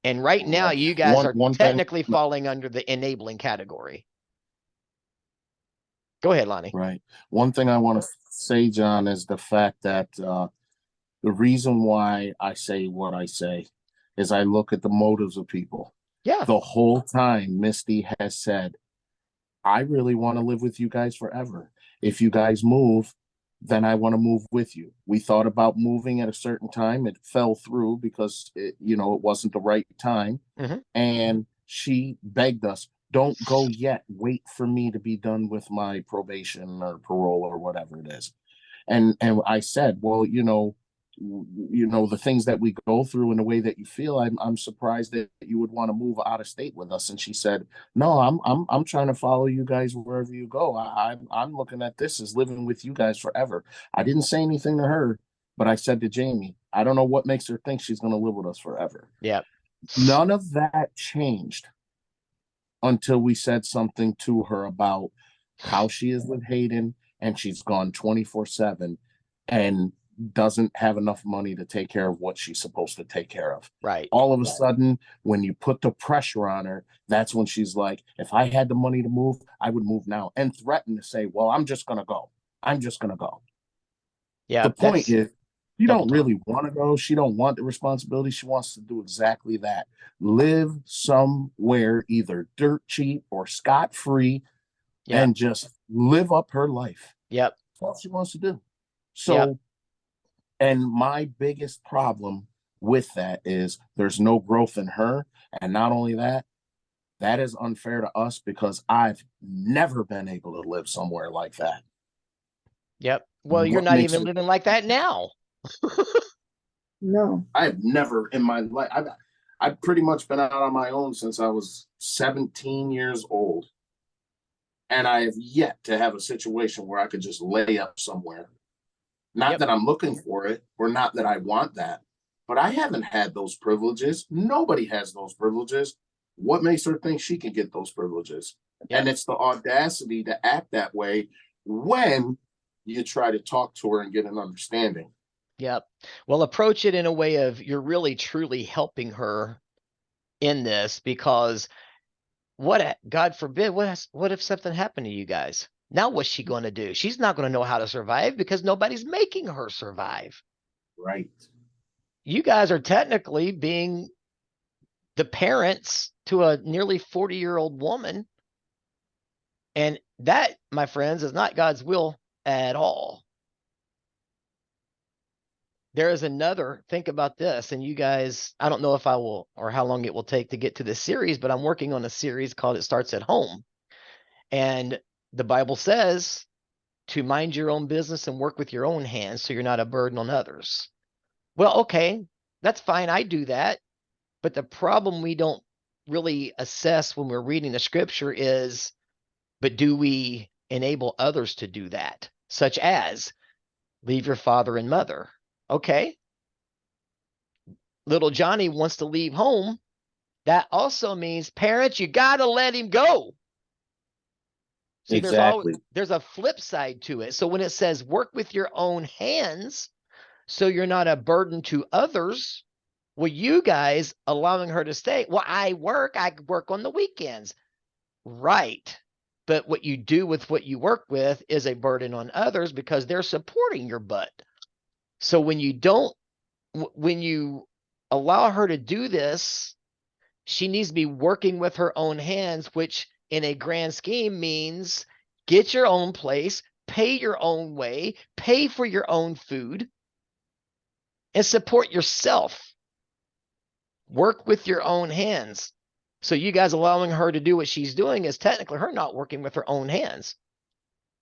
And right now, you guys are technically falling under the enabling category. Go ahead, Lonnie. Right. One thing I want to say, John, is the fact that the reason why I say what I say is I look at the motives of people. Yeah. The whole time Misty has said, I really want to live with you guys forever. If you guys move, then I want to move with you. We thought about moving at a certain time. It fell through because it wasn't the right time. Mm-hmm. And she begged us, don't go yet. Wait for me to be done with my probation or parole or whatever it is. And I said, well, the things that we go through and the way that you feel, I'm surprised that you would want to move out of state with us. And she said, no, I'm trying to follow you guys wherever you go. I'm looking at this as living with you guys forever. I didn't say anything to her, but I said to Jamie, I don't know what makes her think she's going to live with us forever. Yeah. None of that changed until we said something to her about how she is with Hayden, and she's gone 24/7 and doesn't have enough money to take care of what she's supposed to take care of. Right. All of a sudden, when you put the pressure on her, that's when she's like, if I had the money to move, I would move now, and threaten to say, well, I'm just going to go. I'm just going to go. Yeah. The point is, she don't really want to go. She don't want the responsibility. She wants to do exactly that. Live somewhere, either dirt cheap or scot-free, and just live up her life. Yep. That's all she wants to do. So, and my biggest problem with that is there's no growth in her. And not only that, that is unfair to us because I've never been able to live somewhere like that. Yep. Well, you're not even living like that now. No, I've never in my life. I've pretty much been out on my own since I was 17 years old. And I have yet to have a situation where I could just lay up somewhere. Not that I'm looking for it, or not that I want that, but I haven't had those privileges. Nobody has those privileges. What makes her think she can get those privileges? And it's the audacity to act that way when you try to talk to her and get an understanding. Yep. Well, approach it in a way of you're really truly helping her in this, because God forbid, what if something happened to you guys? Now what's she going to do? She's not going to know how to survive because nobody's making her survive. Right. You guys are technically being the parents to a nearly 40-year-old woman. And that, my friends, is not God's will at all. There is another, think about this, and you guys, I don't know if I will, or how long it will take to get to this series, but I'm working on a series called It Starts at Home. And the Bible says to mind your own business and work with your own hands so you're not a burden on others. Well, okay, that's fine. I do that. But the problem we don't really assess when we're reading the scripture is, but do we enable others to do that? Such as leave your father and mother. Okay. Little Johnny wants to leave home. That also means, parents, you got to let him go. See, exactly. There's a flip side to it. So when it says work with your own hands, so you're not a burden to others, well, you guys allowing her to stay. Well, I work on the weekends. Right. But what you do with what you work with is a burden on others because they're supporting your butt. So when you allow her to do this, she needs to be working with her own hands, which in a grand scheme means get your own place, pay your own way, pay for your own food, and support yourself. Work with your own hands. So you guys allowing her to do what she's doing is technically her not working with her own hands.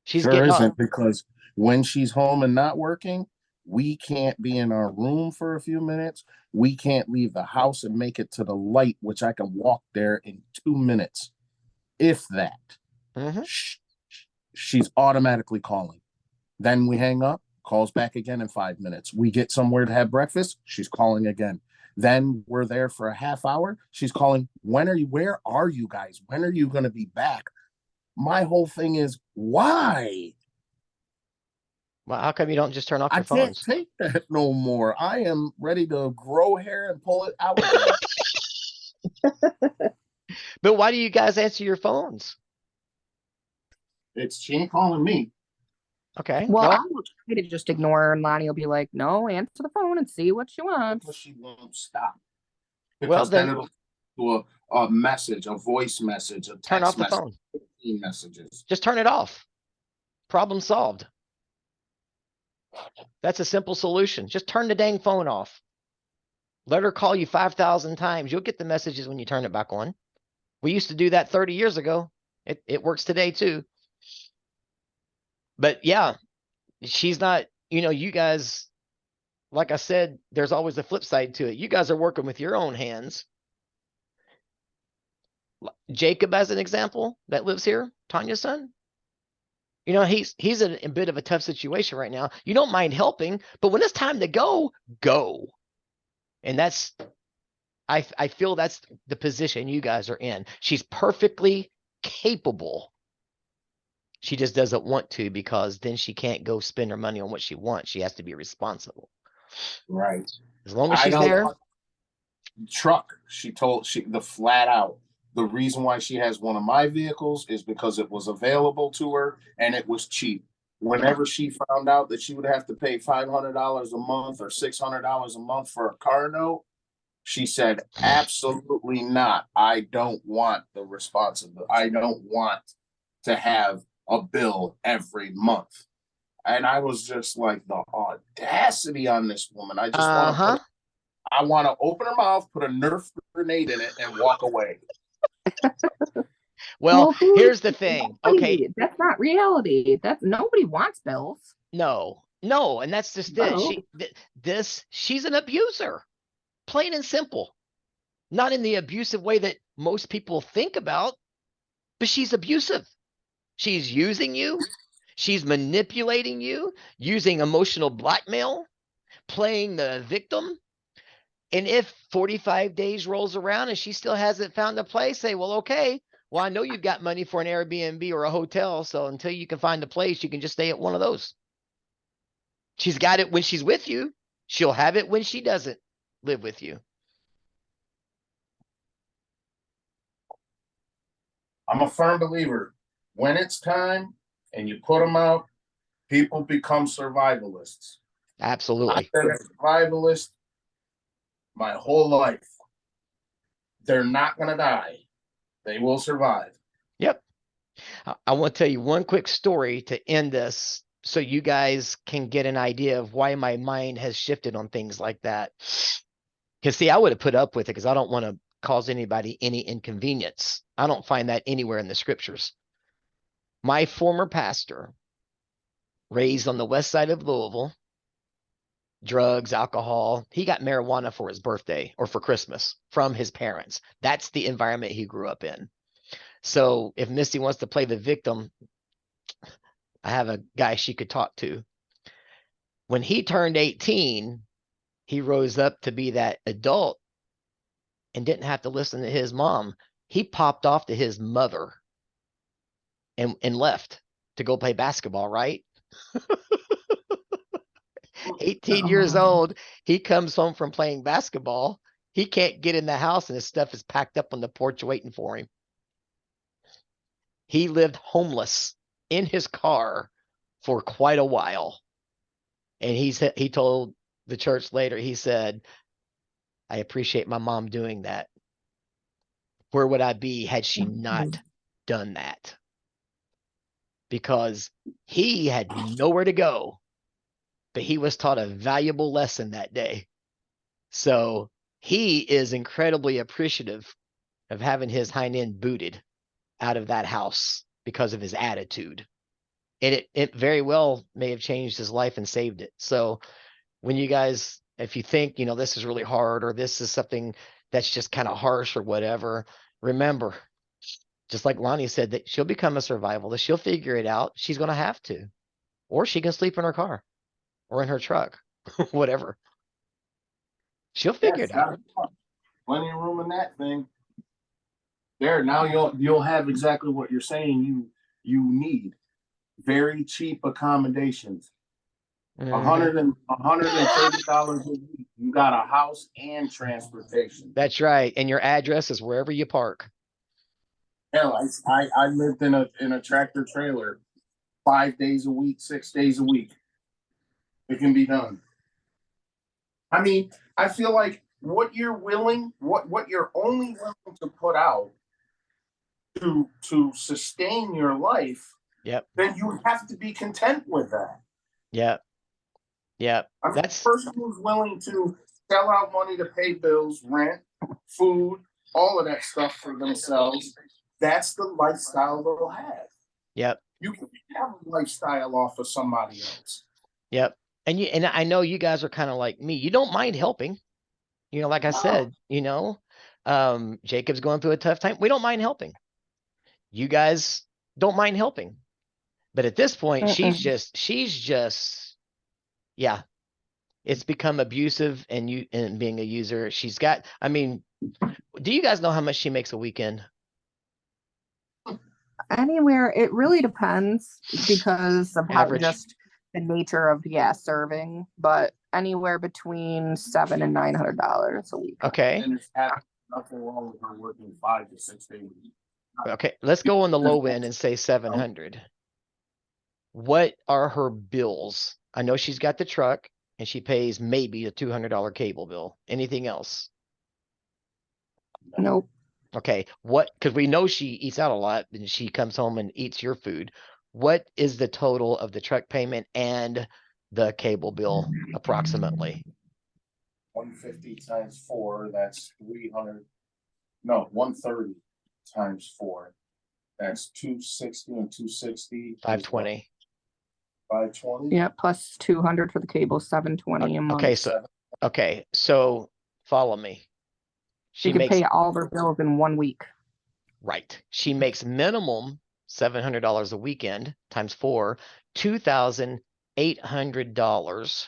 She's Sure getting isn't, because when she's home and not working, we can't be in our room for a few minutes. We can't leave the house and make it to the light, which I can walk there in 2 minutes, if that. Mhm. She's automatically calling. Then we hang up, calls back again in 5 minutes. We get somewhere to have breakfast, she's calling again. Then we're there for a half hour. She's calling, where are you guys? When are you going to be back? My whole thing is, why? Well, how come you don't just turn off I your can't phones? take that no more. I am ready to grow hair and pull it out again. But why do you guys answer your phones? She ain't calling me. Okay. Well, I Well, will try to just ignore her, and Lonnie will be like, "No, answer the phone and see what she But wants." she won't stop. well Because then then it'll do a message, a voice message, a turn off text the message, phone. 15 messages. Just turn it off. Problem solved. That's a simple solution. Just turn the dang phone off. Let her call you 5,000 times. You'll get the messages when you turn it back on. We used to do that 30 years ago. It works today too. But yeah, she's not, you guys, like I said, there's always a flip side to it. You guys are working with your own hands. Jacob, as an example, that lives here, Tanya's son. He's in a bit of a tough situation right now. You don't mind helping, but when it's time to go, go. And I feel that's the position you guys are in. She's perfectly capable. She just doesn't want to, because then she can't go spend her money on what she wants. She has to be responsible. Right. As long as I she's don't there. want truck. She told the flat out. The reason why she has one of my vehicles is because it was available to her and it was cheap. Whenever she found out that she would have to pay $500 a month or $600 a month for a car note, she said, absolutely not. I don't want the responsibility. I don't want to have a bill every month. And I was just like, the audacity on this woman. I just want to Uh-huh. I want to open her mouth, put a Nerf grenade in it, and walk away. Well, who- here's the thing. Okay. Nobody, that's not reality. That's nobody wants bills. No, and that's just No. it. She's an abuser, plain and simple. Not in the abusive way that most people think about, but she's abusive. She's using you. She's manipulating you, using emotional blackmail, playing the victim. And if 45 days rolls around and she still hasn't found a place, say, well, okay, well, I know you've got money for an Airbnb or a hotel. So until you can find a place, you can just stay at one of those. She's got it when she's with you. She'll have it when she doesn't live with you. I'm a firm believer. When it's time and you put them out, people become survivalists. Absolutely. I've been a survivalist my whole life. They're not going to die. They will survive. Yep. I want to tell you one quick story to end this, so you guys can get an idea of why my mind has shifted on things like that. Because see, I would have put up with it because I don't want to cause anybody any inconvenience. I don't find that anywhere in the scriptures. My former pastor, raised on the west side of Louisville, drugs, alcohol. He got marijuana for his birthday or for Christmas from his parents. That's the environment he grew up in. So if Misty wants to play the victim, I have a guy she could talk to. When he turned 18, he rose up to be that adult and didn't have to listen to his mom. He popped off to his mother and left to go play basketball, right? 18 years old, he comes home from playing basketball. He can't get in the house and his stuff is packed up on the porch waiting for him. He lived homeless in his car for quite a while. And he told the church later, he said, I appreciate my mom doing that. Where would I be had she not done that? Because he had nowhere to go, but he was taught a valuable lesson that day. So he is incredibly appreciative of having his hind end booted out of that house because of his attitude. And it very well may have changed his life and saved it. So when you guys, if you think, this is really hard or this is something that's just kind of harsh or whatever, remember, just like Lonnie said, that she'll become a survivalist. She'll figure it out. She's going to have to, or she can sleep in her car or in her truck, whatever. She'll figure it out. Plenty of room in that thing. There, now you'll have exactly what you're saying you need. Very cheap accommodations. $130 a week. You got a house and transportation. That's right. And your address is wherever you park. Hell, I lived in a tractor trailer 5 days a week, 6 days a week. It can be done. I mean, I feel like what you're only willing to put out to sustain your life, Yep. then you have to be content with that. Yep. Yep. I mean, that's the person who's willing to sell out money to pay bills, rent, food, all of that stuff for themselves. That's the lifestyle they'll have. Yep. You can have a lifestyle off of somebody else. Yep. And I know you guys are kind of like me. You don't mind helping. Like I said, Jacob's going through a tough time. We don't mind helping. You guys don't mind helping. But at this point, she's just, yeah, it's become abusive and being a user. She's got, do you guys know how much she makes a weekend? Anywhere. It really depends because of how just the nature of serving, but anywhere between $700 and $900 a week. Okay. And there's nothing wrong with her working 5 to 6 days a week. Okay, let's go on the low end and say 700. What are her bills? I know she's got the truck and she pays maybe a $200 cable bill. Anything else? Nope. Okay, because we know she eats out a lot and she comes home and eats your food. What is the total of the truck payment and the cable bill approximately? 150 times 4, that's 300. No, 130 times 4. That's 260 and 260. 520. 520. Yeah, plus 200 for the cable, 720 a month. Okay, so follow me. She can pay all of her bills in 1 week. Right. She makes minimum $700 a weekend times 4, $2,800,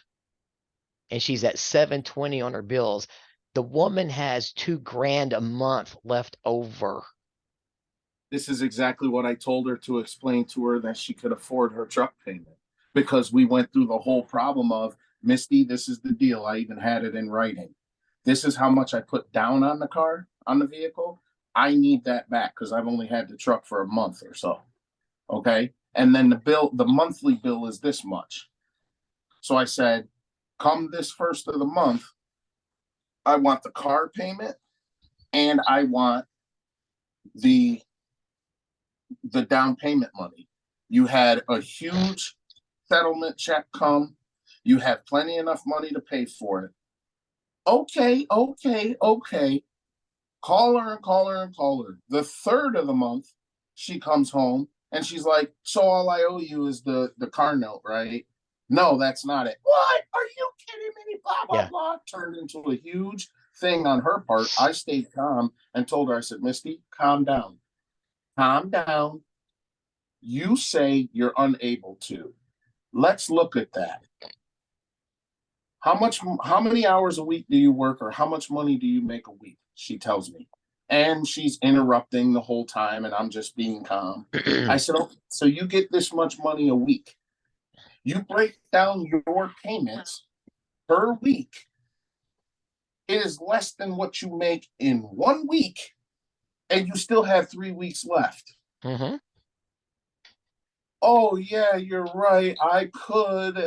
and she's at 720 on her bills. The woman has $2,000 a month left over. This is exactly what I told her to explain to her that she could afford her truck payment, because we went through the whole problem of, Misty, this is the deal. I even had it in writing. This is how much I put down on the vehicle. I need that back because I've only had the truck for a month or so. Okay. And then the monthly bill is this much. So I said, come this first of the month, I want the car payment and I want the down payment money. You had a huge settlement check come. You have plenty enough money to pay for it. Okay. Call her. The third of the month, she comes home and she's like, so all I owe you is the car note, right? No, that's not it. What? Are you kidding me? Blah, blah, blah. Turned into a huge thing on her part. I stayed calm and told her, I said, Misty, calm down. Calm down. You say you're unable to. Let's look at that. How many hours a week do you work, or how much money do you make a week? She tells me. And she's interrupting the whole time, and I'm just being calm. I said, okay, so you get this much money a week. You break down your payments per week. It is less than what you make in 1 week, and you still have 3 weeks left. Mm-hmm. Oh, yeah, you're right. I could.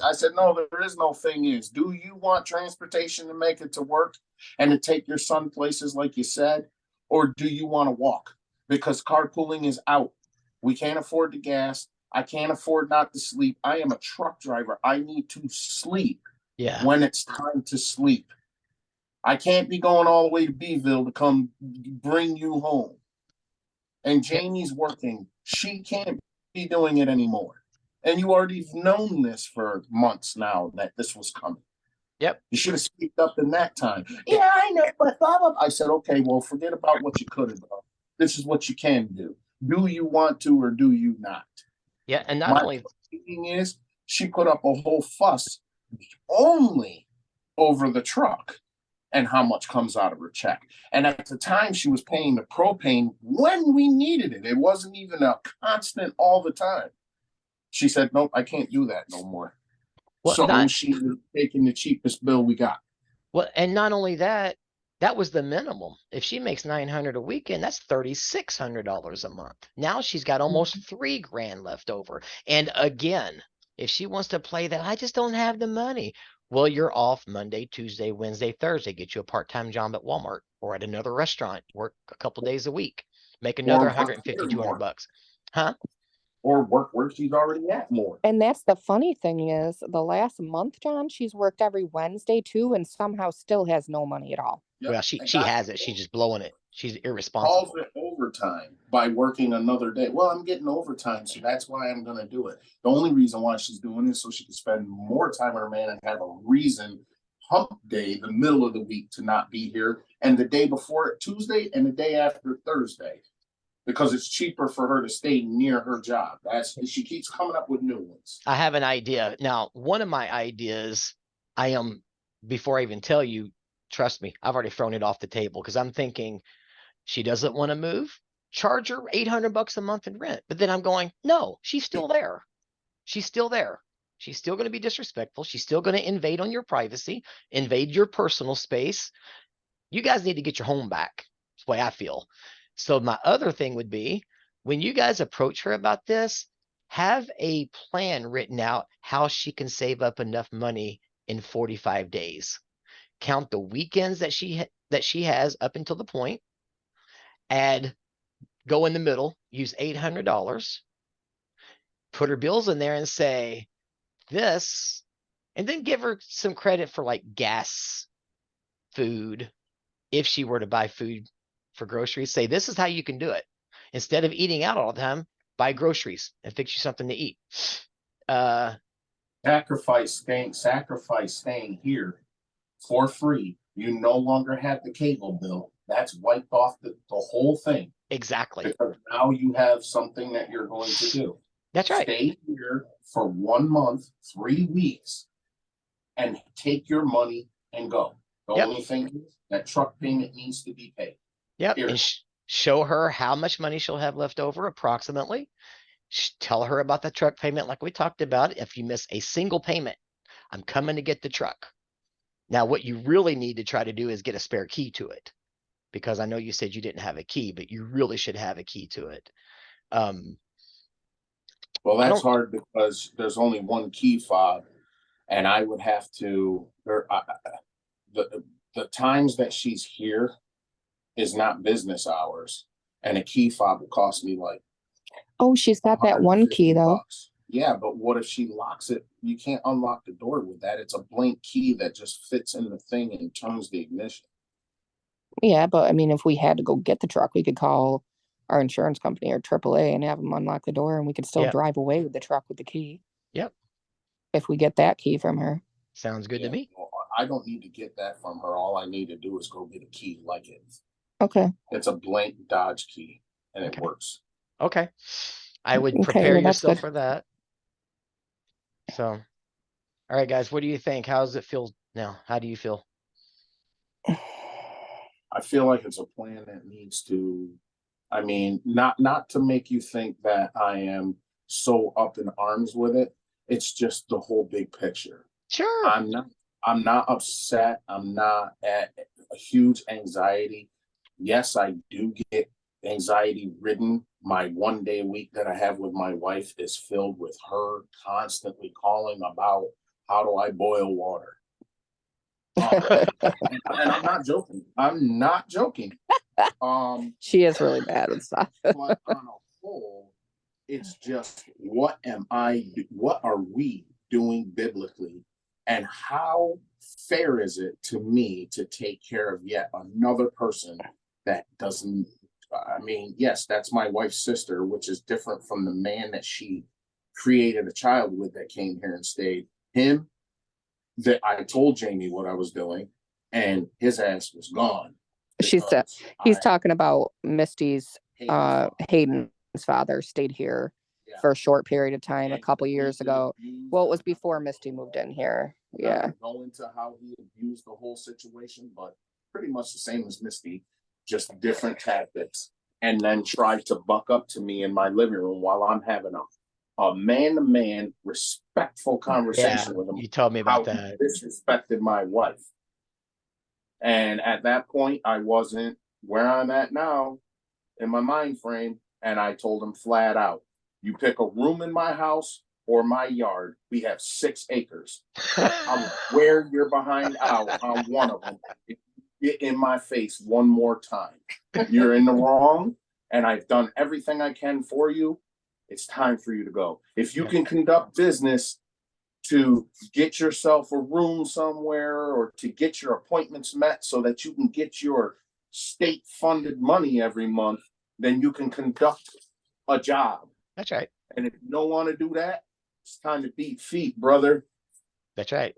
I said, no, there is no thing is. Do you want transportation to make it to work and to take your son places like you said? Or do you want to walk? Because carpooling is out. We can't afford the gas. I can't afford not to sleep. I am a truck driver. I need to sleep. Yeah. when it's time to sleep. I can't be going all the way to Beeville to come bring you home. And Jamie's working. She can't be doing it anymore. And you already known this for months now that this was coming. Yep. You should have speaked up in that time. Yeah, I know, but blah, blah. I said, okay, well, forget about what you could have done. This is what you can do. Do you want to or do you not? Yeah. And not only thing is, she put up a whole fuss only over the truck and how much comes out of her check. And at the time, she was paying the propane when we needed it. It wasn't even a constant all the time. She said, nope, I can't do that no more. well, So not she's taking the cheapest bill we got. well, and not only that, that was the minimum. If she makes 900 a weekend, that's $3,600 a month. Now she's got almost $3,000 left over. And again, if she wants to play that, I just don't have the money. Well, you're off Monday, Tuesday, Wednesday, Thursday. Get you a part-time job at Walmart or at another restaurant. Work a couple days a week. Make another Or 150, 200 bucks. Huh? Or work where she's already at more. And that's the funny thing is the last month, John, she's worked every Wednesday too, and somehow still has no money at all. Yep. Well, she has it. She's just blowing it. She's Calls irresponsible. it overtime by working another day. Well, I'm getting overtime, so that's why I'm going to do it. The only reason why she's doing this so she can spend more time with her man and have a reason hump day, the middle of the week, to not be here, and the day before it, Tuesday, and the day after Thursday, because it's cheaper for her to stay near her job. She keeps coming up with new ones. I have an idea. Now, one of my ideas, before I even tell you, trust me, I've already thrown it off the table because I'm thinking she doesn't want to move. Charge her 800 bucks a month in rent. But then I'm going, no, she's still there. She's still there. She's still going to be disrespectful. She's still going to invade on your privacy, invade your personal space. You guys need to get your home back. That's the way I feel. So my other thing would be when you guys approach her about this, have a plan written out how she can save up enough money in 45 days. Count the weekends that she has up until the point. Go in the middle, use $800, put her bills in there and say this, and then give her some credit for like gas, food. If she were to buy food for groceries, say this is how you can do it. Instead of eating out all the time, buy groceries and fix you something to eat. Sacrifice staying here for free. You no longer have the cable bill. That's wiped off the whole thing. Exactly. Because now you have something that you're going to do. That's right. Stay here for 1 month, 3 weeks, and take your money and go. The only thing is that truck payment needs to be paid. Yep. And show her how much money she'll have left over approximately. Tell her about the truck payment like we talked about. If you miss a single payment, I'm coming to get the truck. Now, what you really need to try to do is get a spare key to it. Because I know you said you didn't have a key, but you really should have a key to it. Well, that's hard because there's only one key fob, and I would have to. The times that she's here is not business hours, and a key fob will cost me like. Oh, she's got that one key though. Bucks. Yeah, but what if she locks it? You can't unlock the door with that. It's a blank key that just fits in the thing and turns the ignition. Yeah, but I mean, if we had to go get the truck, we could call our insurance company or AAA and have them unlock the door, and we could still drive away with the truck with the key. Yep. If we get that key from her. Sounds good to me. I don't need to get that from her. All I need to do is go get a key like it. Okay. It's a blank Dodge key, and it works. Okay. I would prepare yourself for that. So, all right, guys, what do you think? How does it feel now? How do you feel? I feel like it's a plan that needs to, I mean, not to make you think that I am so up in arms with it. It's just the whole big picture. Sure. I'm not upset. I'm not at a huge anxiety. Yes, I do get anxiety ridden. My 1 day a week that I have with my wife is filled with her constantly calling about how do I boil water. And I'm not joking. She is really bad at stuff. But on a whole, it's just what are we doing biblically And how fair is it to me to take care of yet another person that doesn't, I mean, yes, that's my wife's sister, which is different from the man that she created a child with that came here and stayed. Him, that I told Jamie what I was doing, and his ass was gone. She's because he's I talking about Misty's hated him. Hayden's father stayed here Yeah. for a short period of time a And couple he years ago. abused Well, it was her. before Misty moved in here. I'm not Yeah. gonna go into how he abused the whole situation, but pretty much the same as Misty, just different tactics. And then tried to buck up to me in my living room while I'm having a man-to-man respectful Yeah, conversation with him. you told me How about he that. disrespected my wife. And at that point, I wasn't where I'm at now in my mind frame. And I told him flat out, you pick a room in my house or my yard. We have 6 acres. I'm where you're behind out on one of them. If you get in my face one more time, you're in the wrong, and I've done everything I can for you. It's time for you to go. If you Yeah. can conduct business to get yourself a room somewhere or to get your appointments met so that you can get your state funded money every month, then you can conduct a job. That's right. And if you don't want to do that, it's time to beat feet, brother. That's right.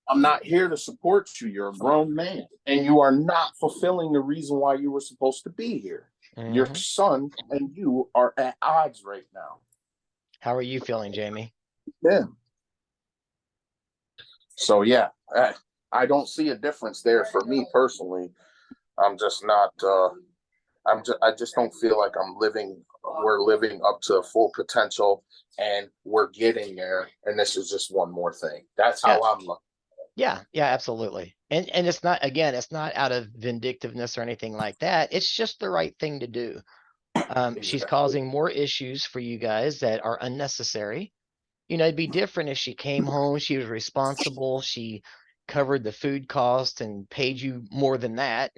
I'm not here to support you. You're a grown man and you are not fulfilling the reason why you were supposed to be here. Your Mhm. son and you are at odds right now. How are you feeling, Jamie? Yeah. So yeah, I don't see a difference there for me personally. I'm just not. I just don't feel like we're living up to full potential, and we're getting there. And this is just one more thing. That's how Yeah. I'm looking. Yeah, absolutely. And it's not, again, it's not out of vindictiveness or anything like that. It's just the right thing to do. She's Exactly. causing more issues for you guys that are unnecessary. You know, it'd be different if she came home, she was responsible, she covered the food cost and paid you more than that.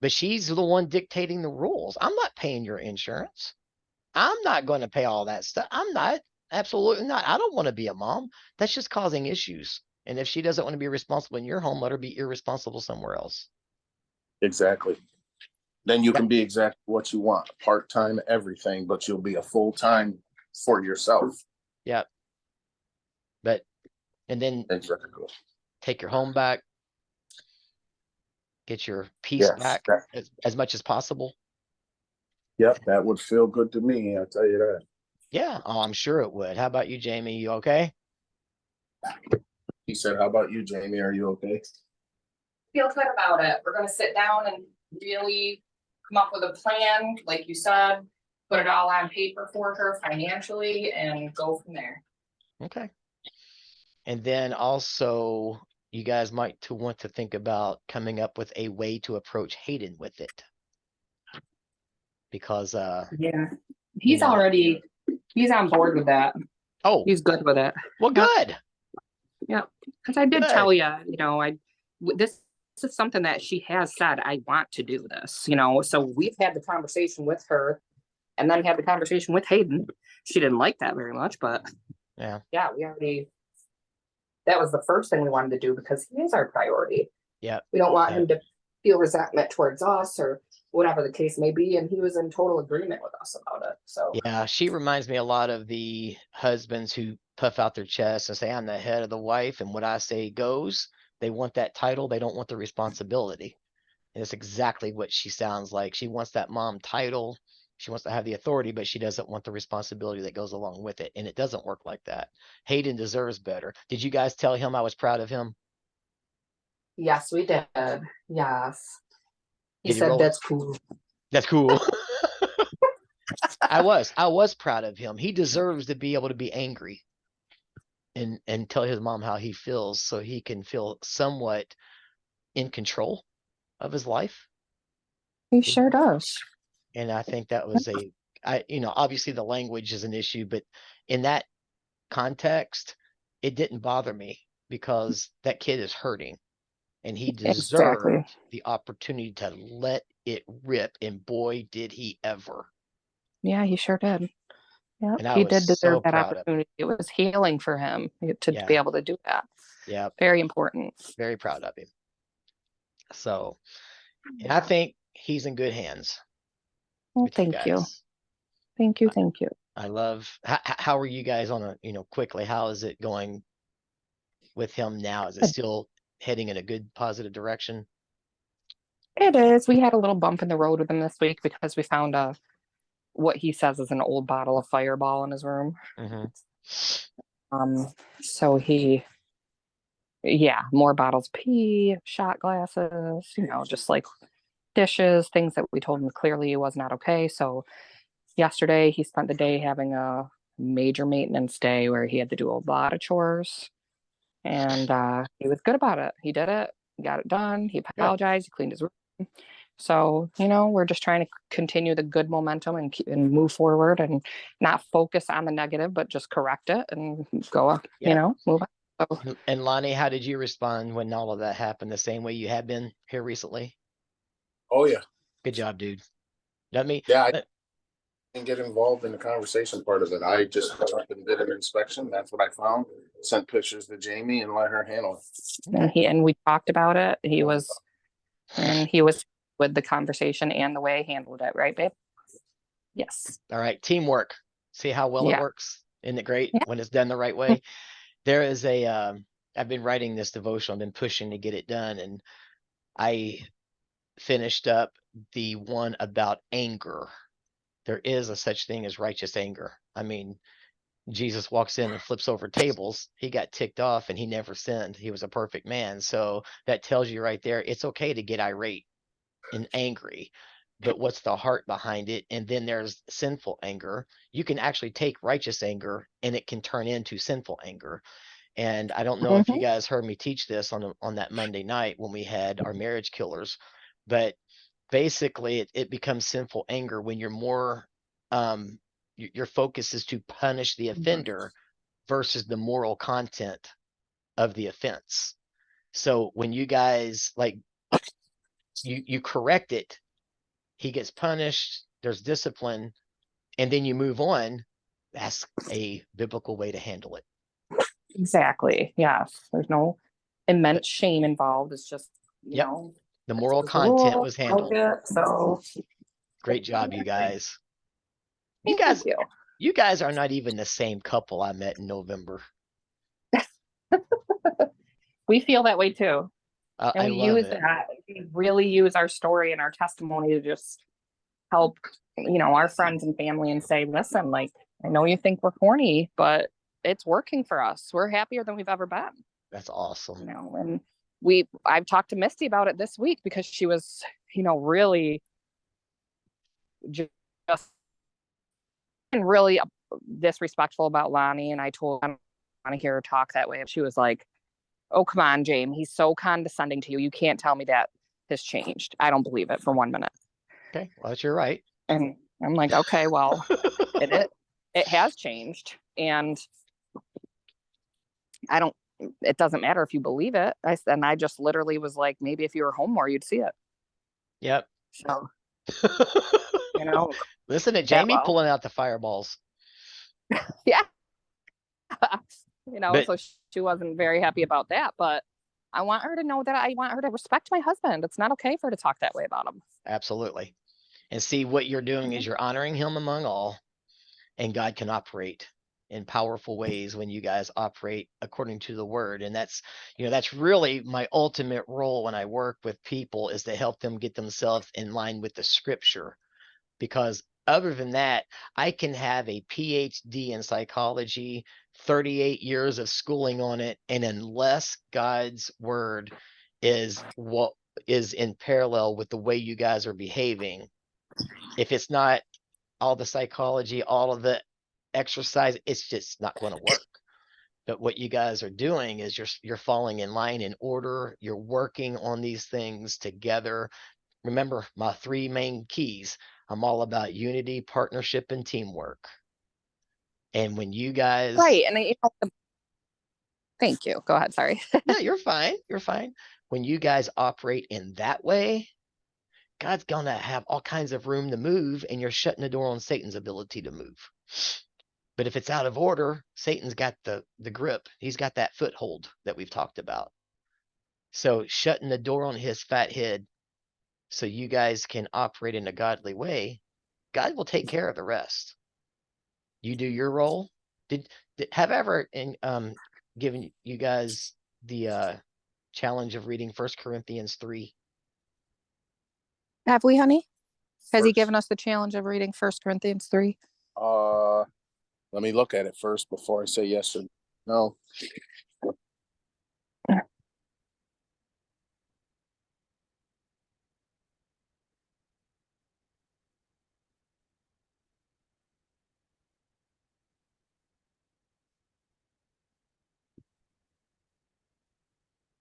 But she's the one dictating the rules. I'm not paying your insurance. I'm not going to pay all that stuff. I'm not. Absolutely not. I don't want to be a mom. That's just causing issues. And if she doesn't want to be responsible in your home, let her be irresponsible somewhere else. Exactly. Then you Yeah. can be exactly what you want, part-time, everything, but you'll be a full-time for yourself. Yeah. But, and then Exactly. take your home back, get your peace Yes. back as much as possible. Yep. That would feel good to me. I'll tell you that. Yeah. Oh, I'm sure it would. How about you, Jamie? You okay? He said, how about you, Jamie? Are you okay? Feel good about it. We're gonna sit down and really come up with a plan, like you said, put it all on paper for her financially and go from there. Okay. And then also, you guys might want to think about coming up with a way to approach Hayden with it. Because, Yeah. He's know. already, he's on board with that. oh, He's good with it. well, Yep. good. Yeah. Because I did Good. tell you, this is something that she has said, I want to do this, so we've had the conversation with her and then had the conversation with Hayden. She didn't like that very much, but Yeah. Yeah, that was the first thing we wanted to do because he is our priority. Yeah. We don't want Yeah. him to feel resentment towards us or whatever the case may be. And he was in total agreement with us about it. So Yeah, she reminds me a lot of the husbands who puff out their chest and say, I'm the head of the wife, and what I say goes. They want that title, they don't want the responsibility. And it's exactly what she sounds like. She wants that mom title. She wants to have the authority, but she doesn't want the responsibility that goes along with it. And it doesn't work like that. Hayden deserves better. Did you guys tell him I was proud of him? yes, we did. Yes. He Did he said roll? that's cool. That's cool. I was proud of him. He deserves to be able to be angry and tell his mom how he feels so he can feel somewhat in control of his life. he sure does. And I think that was obviously the language is an issue, but in that context, it didn't bother me because that kid is hurting and he deserved Exactly. the opportunity to let it rip. And boy, did he ever. Yeah, he sure did. Yeah, And I he was did deserve so that proud of him. opportunity. It was healing for him to be Yeah, able to do that. yeah, Very important. very proud of him. So, and I think he's in good hands Well, with you thank you. guys. Thank you. Thank you. I love, how are you guys on a, quickly, how is it going with him now? Is it Good. still heading in a good positive direction? It is. We had a little bump in the road with him this week because we found what he says is an old bottle of Fireball in his room. Mm-hmm. So more bottles, pee, shot glasses, just like dishes, things that we told him clearly was not okay. So yesterday he spent the day having a major maintenance day where he had to do a lot of chores, and he was good about it. He did it, got it done. He Good. apologized, he cleaned his room. So, we're just trying to continue the good momentum and move forward and not focus on the negative, but just correct it and go, Yep. move on. So, And Lonnie, how did you respond when all of that happened? The same way you have been here recently? Oh yeah, Good job, dude. Let me, yeah. I didn't get involved in the conversation part of it. I just went up and did an inspection. That's what I found. Sent pictures to Jamie and let her handle it. and we talked about it. He was with the conversation and the way he handled it, right, babe? Yes. all right, teamwork. See how well it Yeah. works? Isn't it great Yeah. when it's done the right way? There is I've been writing this devotional, I've been pushing to get it done, and I finished up the one about anger. There is a such thing as righteous anger. I mean, Jesus walks in and flips over tables. He got ticked off and he never sinned. He was a perfect man. So that tells you right there, it's okay to get irate and angry, but what's the heart behind it? And then there's sinful anger. You can actually take righteous anger and it can turn into sinful anger. And I don't know if you guys heard me teach this on that Monday night when we had our marriage killers, but basically it becomes sinful anger when you're more your focus is to punish the offender versus the moral content of the offense. So when you guys like you correct it, he gets punished, there's discipline, and then you move on. That's a biblical way to handle it. Exactly. Yes. There's no immense shame involved. It's just, Yep. know, The moral the content rule, was handled. so Great job, you guys. thank you. You guys are not even the same couple I met in November. We feel that way too. I And we love use it. that. We really use our story and our testimony to just help, our friends and family and say, listen, like, I know you think we're corny, but it's working for us. We're happier than we've ever been. That's awesome. And I've talked to Misty about it this week because she was, really just really disrespectful about Lonnie. And I told her, I don't want to hear her talk that way. She was like, oh, come on, James. He's so condescending to you. You can't tell me that has changed. I don't believe it for 1 minute. Okay, well, you're right. And I'm like, okay, well, it has changed. And it doesn't matter if you believe it. I just literally was like, maybe if you were home more, you'd see it. Yep. So, listen to Jamie pulling out the fireballs. Yeah. So she wasn't very happy about that, but I want her to know that I want her to respect my husband. It's not okay for her to talk that way about him. Absolutely. And see, what you're doing is you're honoring him among all, and God can operate in powerful ways when you guys operate according to the word. And that's really my ultimate role when I work with people, is to help them get themselves in line with the scripture. Because other than that, I can have a PhD in psychology, 38 years of schooling on it, and unless God's word is what is in parallel with the way you guys are behaving, if it's not all the psychology, all of the exercise, it's just not going to work. But what you guys are doing is you're falling in line, in order. You're working on these things together. Remember my 3 main keys. I'm all about unity, partnership, and teamwork. And when you guys, right, and thank you. Go ahead. Sorry. No, you're fine. You're fine. When you guys operate in that way, God's gonna have all kinds of room to move, and you're shutting the door on Satan's ability to move. But if it's out of order, Satan's got the grip. He's got that foothold that we've talked about. So shutting the door on his fat head so you guys can operate in a godly way, God will take care of the rest. You do your role. Have I ever given you guys the challenge of reading 1 Corinthians 3? Have we, honey? Has he First. given us the challenge of reading 1 Corinthians 3? Let me look at it first before I say yes or no.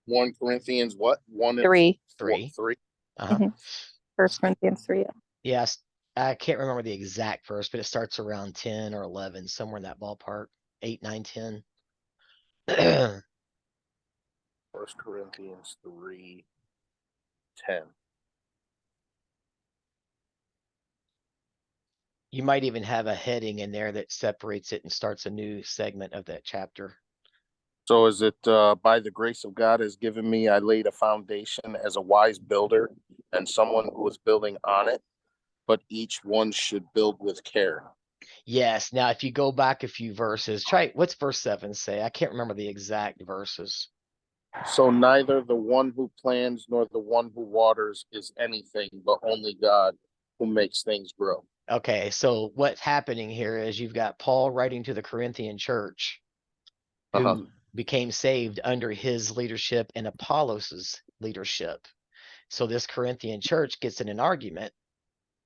One Corinthians what? 1 and 3. 3. 3. Uh-huh. Mhm. 1 Corinthians 3. Yes, I can't remember the exact verse, but it starts around 10 or 11, somewhere in that ballpark. 8, 9, 10. 1 Corinthians 3:10. You might even have a heading in there that separates it and starts a new segment of that chapter. So is it by the grace of God has given me, I laid a foundation as a wise builder and someone who was building on it, but each one should build with care. Yes. Now, if you go back a few verses, what's verse 7 say? I can't remember the exact verses. So neither the one who plants nor the one who waters is anything, but only God who makes things grow. Okay, so what's happening here is you've got Paul writing to the Corinthian church who became saved under his leadership and Apollos' leadership. So this Corinthian church gets in an argument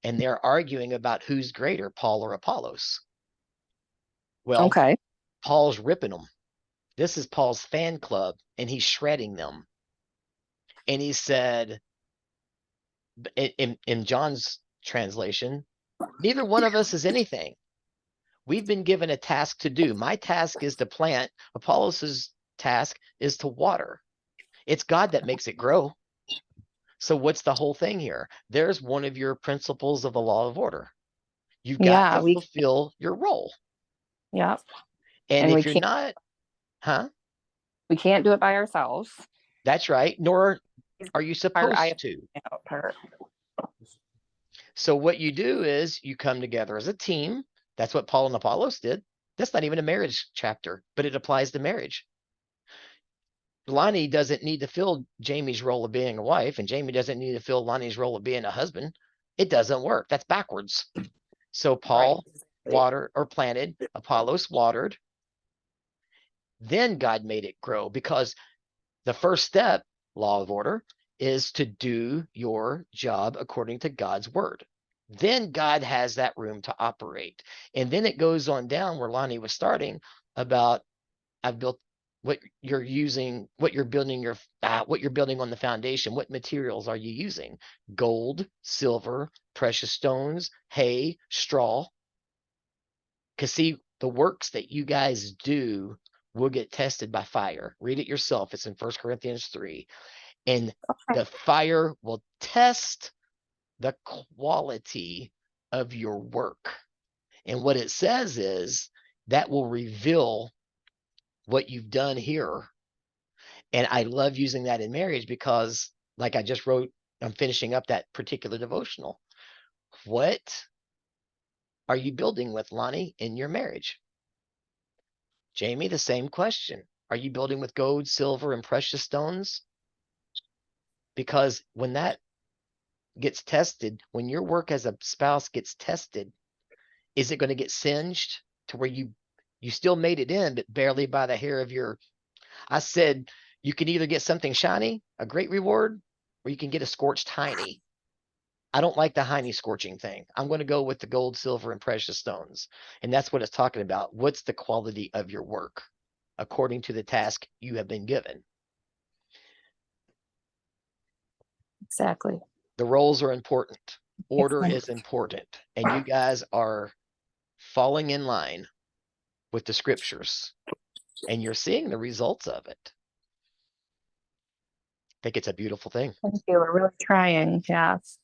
and they're arguing about who's greater, Paul or Apollos. Well, Okay. Paul's ripping them. This is Paul's fan club and he's shredding them. And he said, in John's translation, neither one of us is anything. We've been given a task to do. My task is to plant. Apollos' task is to water. It's God that makes it grow. So what's the whole thing here? There's one of your principles of the law of order. You've got to fulfill your role. Yeah. And if you're not, we can't do it by ourselves. That's right. Nor are you supposed to. So what you do is you come together as a team. That's what Paul and Apollos did. That's not even a marriage chapter, but it applies to marriage. Lonnie doesn't need to fill Jamie's role of being a wife, and Jamie doesn't need to fill Lonnie's role of being a husband. It doesn't work. That's backwards. So Paul watered or planted, Apollos watered. Then God made it grow, because the first step, law of order, is to do your job according to God's word. Then God has that room to operate. And then it goes on down where Lonnie was starting about, I've built what you're using, what you're building on the foundation. What materials are you using? Gold, silver, precious stones, hay, straw. Because see, the works that you guys do will get tested by fire. Read it yourself. It's in 1 Corinthians 3. And the fire will test the quality of your work. And what it says is that will reveal what you've done here. And I love using that in marriage because, like I just wrote, I'm finishing up that particular devotional. What are you building with, Lonnie, in your marriage? Jamie, the same question. Are you building with gold, silver, and precious stones? Because when that gets tested, when your work as a spouse gets tested, is it going to get singed to where you still made it in, but barely by the hair of your... I said, you can either get something shiny, a great reward, or you can get a scorched hiney. I don't like the hiney scorching thing. I'm going to go with the gold, silver, and precious stones. And that's what it's talking about. What's the quality of your work according to the task you have been given? Exactly. The roles are important. Order is important. And you guys are falling in line with the scriptures. And you're seeing the results of it. I think it's a beautiful thing. Thank you. We're really trying. Yes.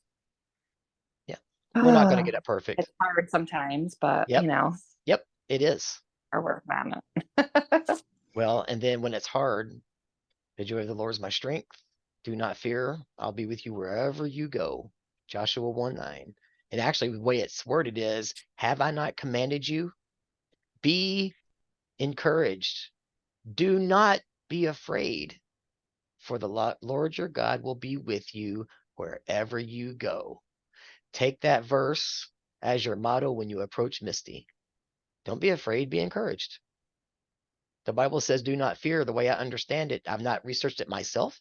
Yeah. We're not going to get it perfect. It's hard sometimes, but Yep. you know. Yep. It is. Are working on it. Well, and then when it's hard, the joy of the Lord is my strength. Do not fear. I'll be with you wherever you go. Joshua 1:9. And actually, the way it's worded is, have I not commanded you? Be encouraged. Do not be afraid, for the Lord your God will be with you wherever you go. Take that verse as your motto when you approach Misty. Don't be afraid, be encouraged. The Bible says, do not fear. The way I understand it, I've not researched it myself.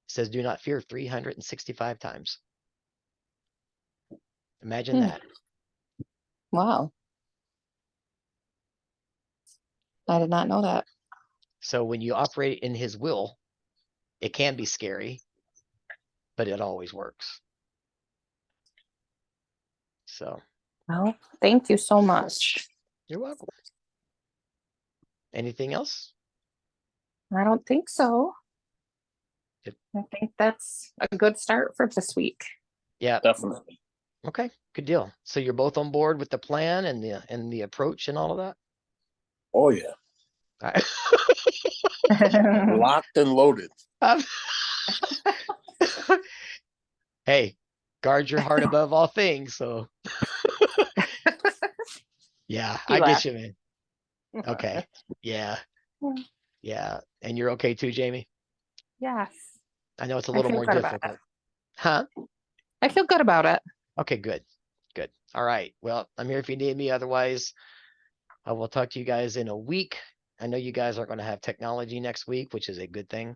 It says, do not fear 365 times. Imagine that. Wow. I did not know that. So when you operate in his will, it can be scary, but it always works. So Well, thank you so much. you're welcome. Anything else? I don't think so. Yep. I think that's a good start for this week. Yeah. Definitely. Okay, good deal. So you're both on board with the plan and the approach and all of that? Oh, yeah. All right. Locked and loaded. Hey, guard your heart above all things. So yeah, He I get laughed. you, man. Okay. Yeah. Yeah. Yeah. And you're okay too, Jamie? Yes. I know it's a I little feel more good about difficult. it. Huh? I feel good about it. Okay, good. Good. All right. Well, I'm here if you need me. Otherwise, I will talk to you guys in a week. I know you guys are going to have technology next week, which is a good thing.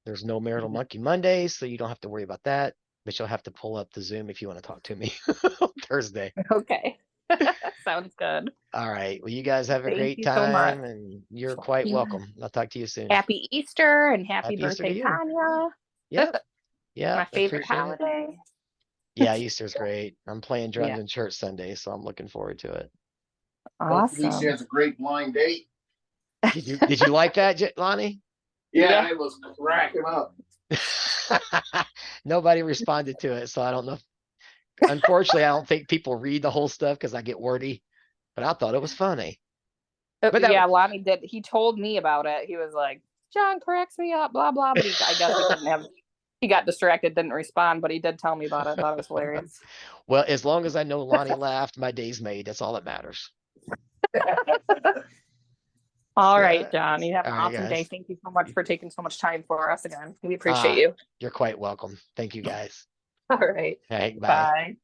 There's no Marital Monkey Monday, so you don't have to worry about that. But you'll have to pull up the Zoom if you want to talk to me on Thursday. Okay. Sounds good. All right. Well, you guys have a Thank great you so much. time, and you're quite Yeah. welcome. I'll talk to you soon. Happy Easter and happy Happy Easter to birthday, you. Tanya. Yeah. Yeah. My favorite appreciate it. holiday. Yeah, Easter's great. I'm playing drums Yeah. in church Sunday, so I'm looking forward to it. Hopefully she Awesome. has a great blind date. Did you like that, Lonnie? Yeah, I was cracking up. Nobody responded to it, so I don't know. Unfortunately, I don't think people read the whole stuff because I get wordy, but I thought it was funny. But that- Yeah, Lonnie did. He told me about it. He was like, John cracks me up, blah, blah. But I guess he didn't have, he got distracted, didn't respond, but he did tell me about it. I thought it was hilarious. Well, as long as I know Lonnie laughed, my day's made. That's all that matters. All Yeah. right, John. You have an All right, awesome day. guys. Thank you so much for taking so much time for us again. We appreciate Ah. you. You're quite welcome. Thank you, guys. All right. All right, bye. Bye.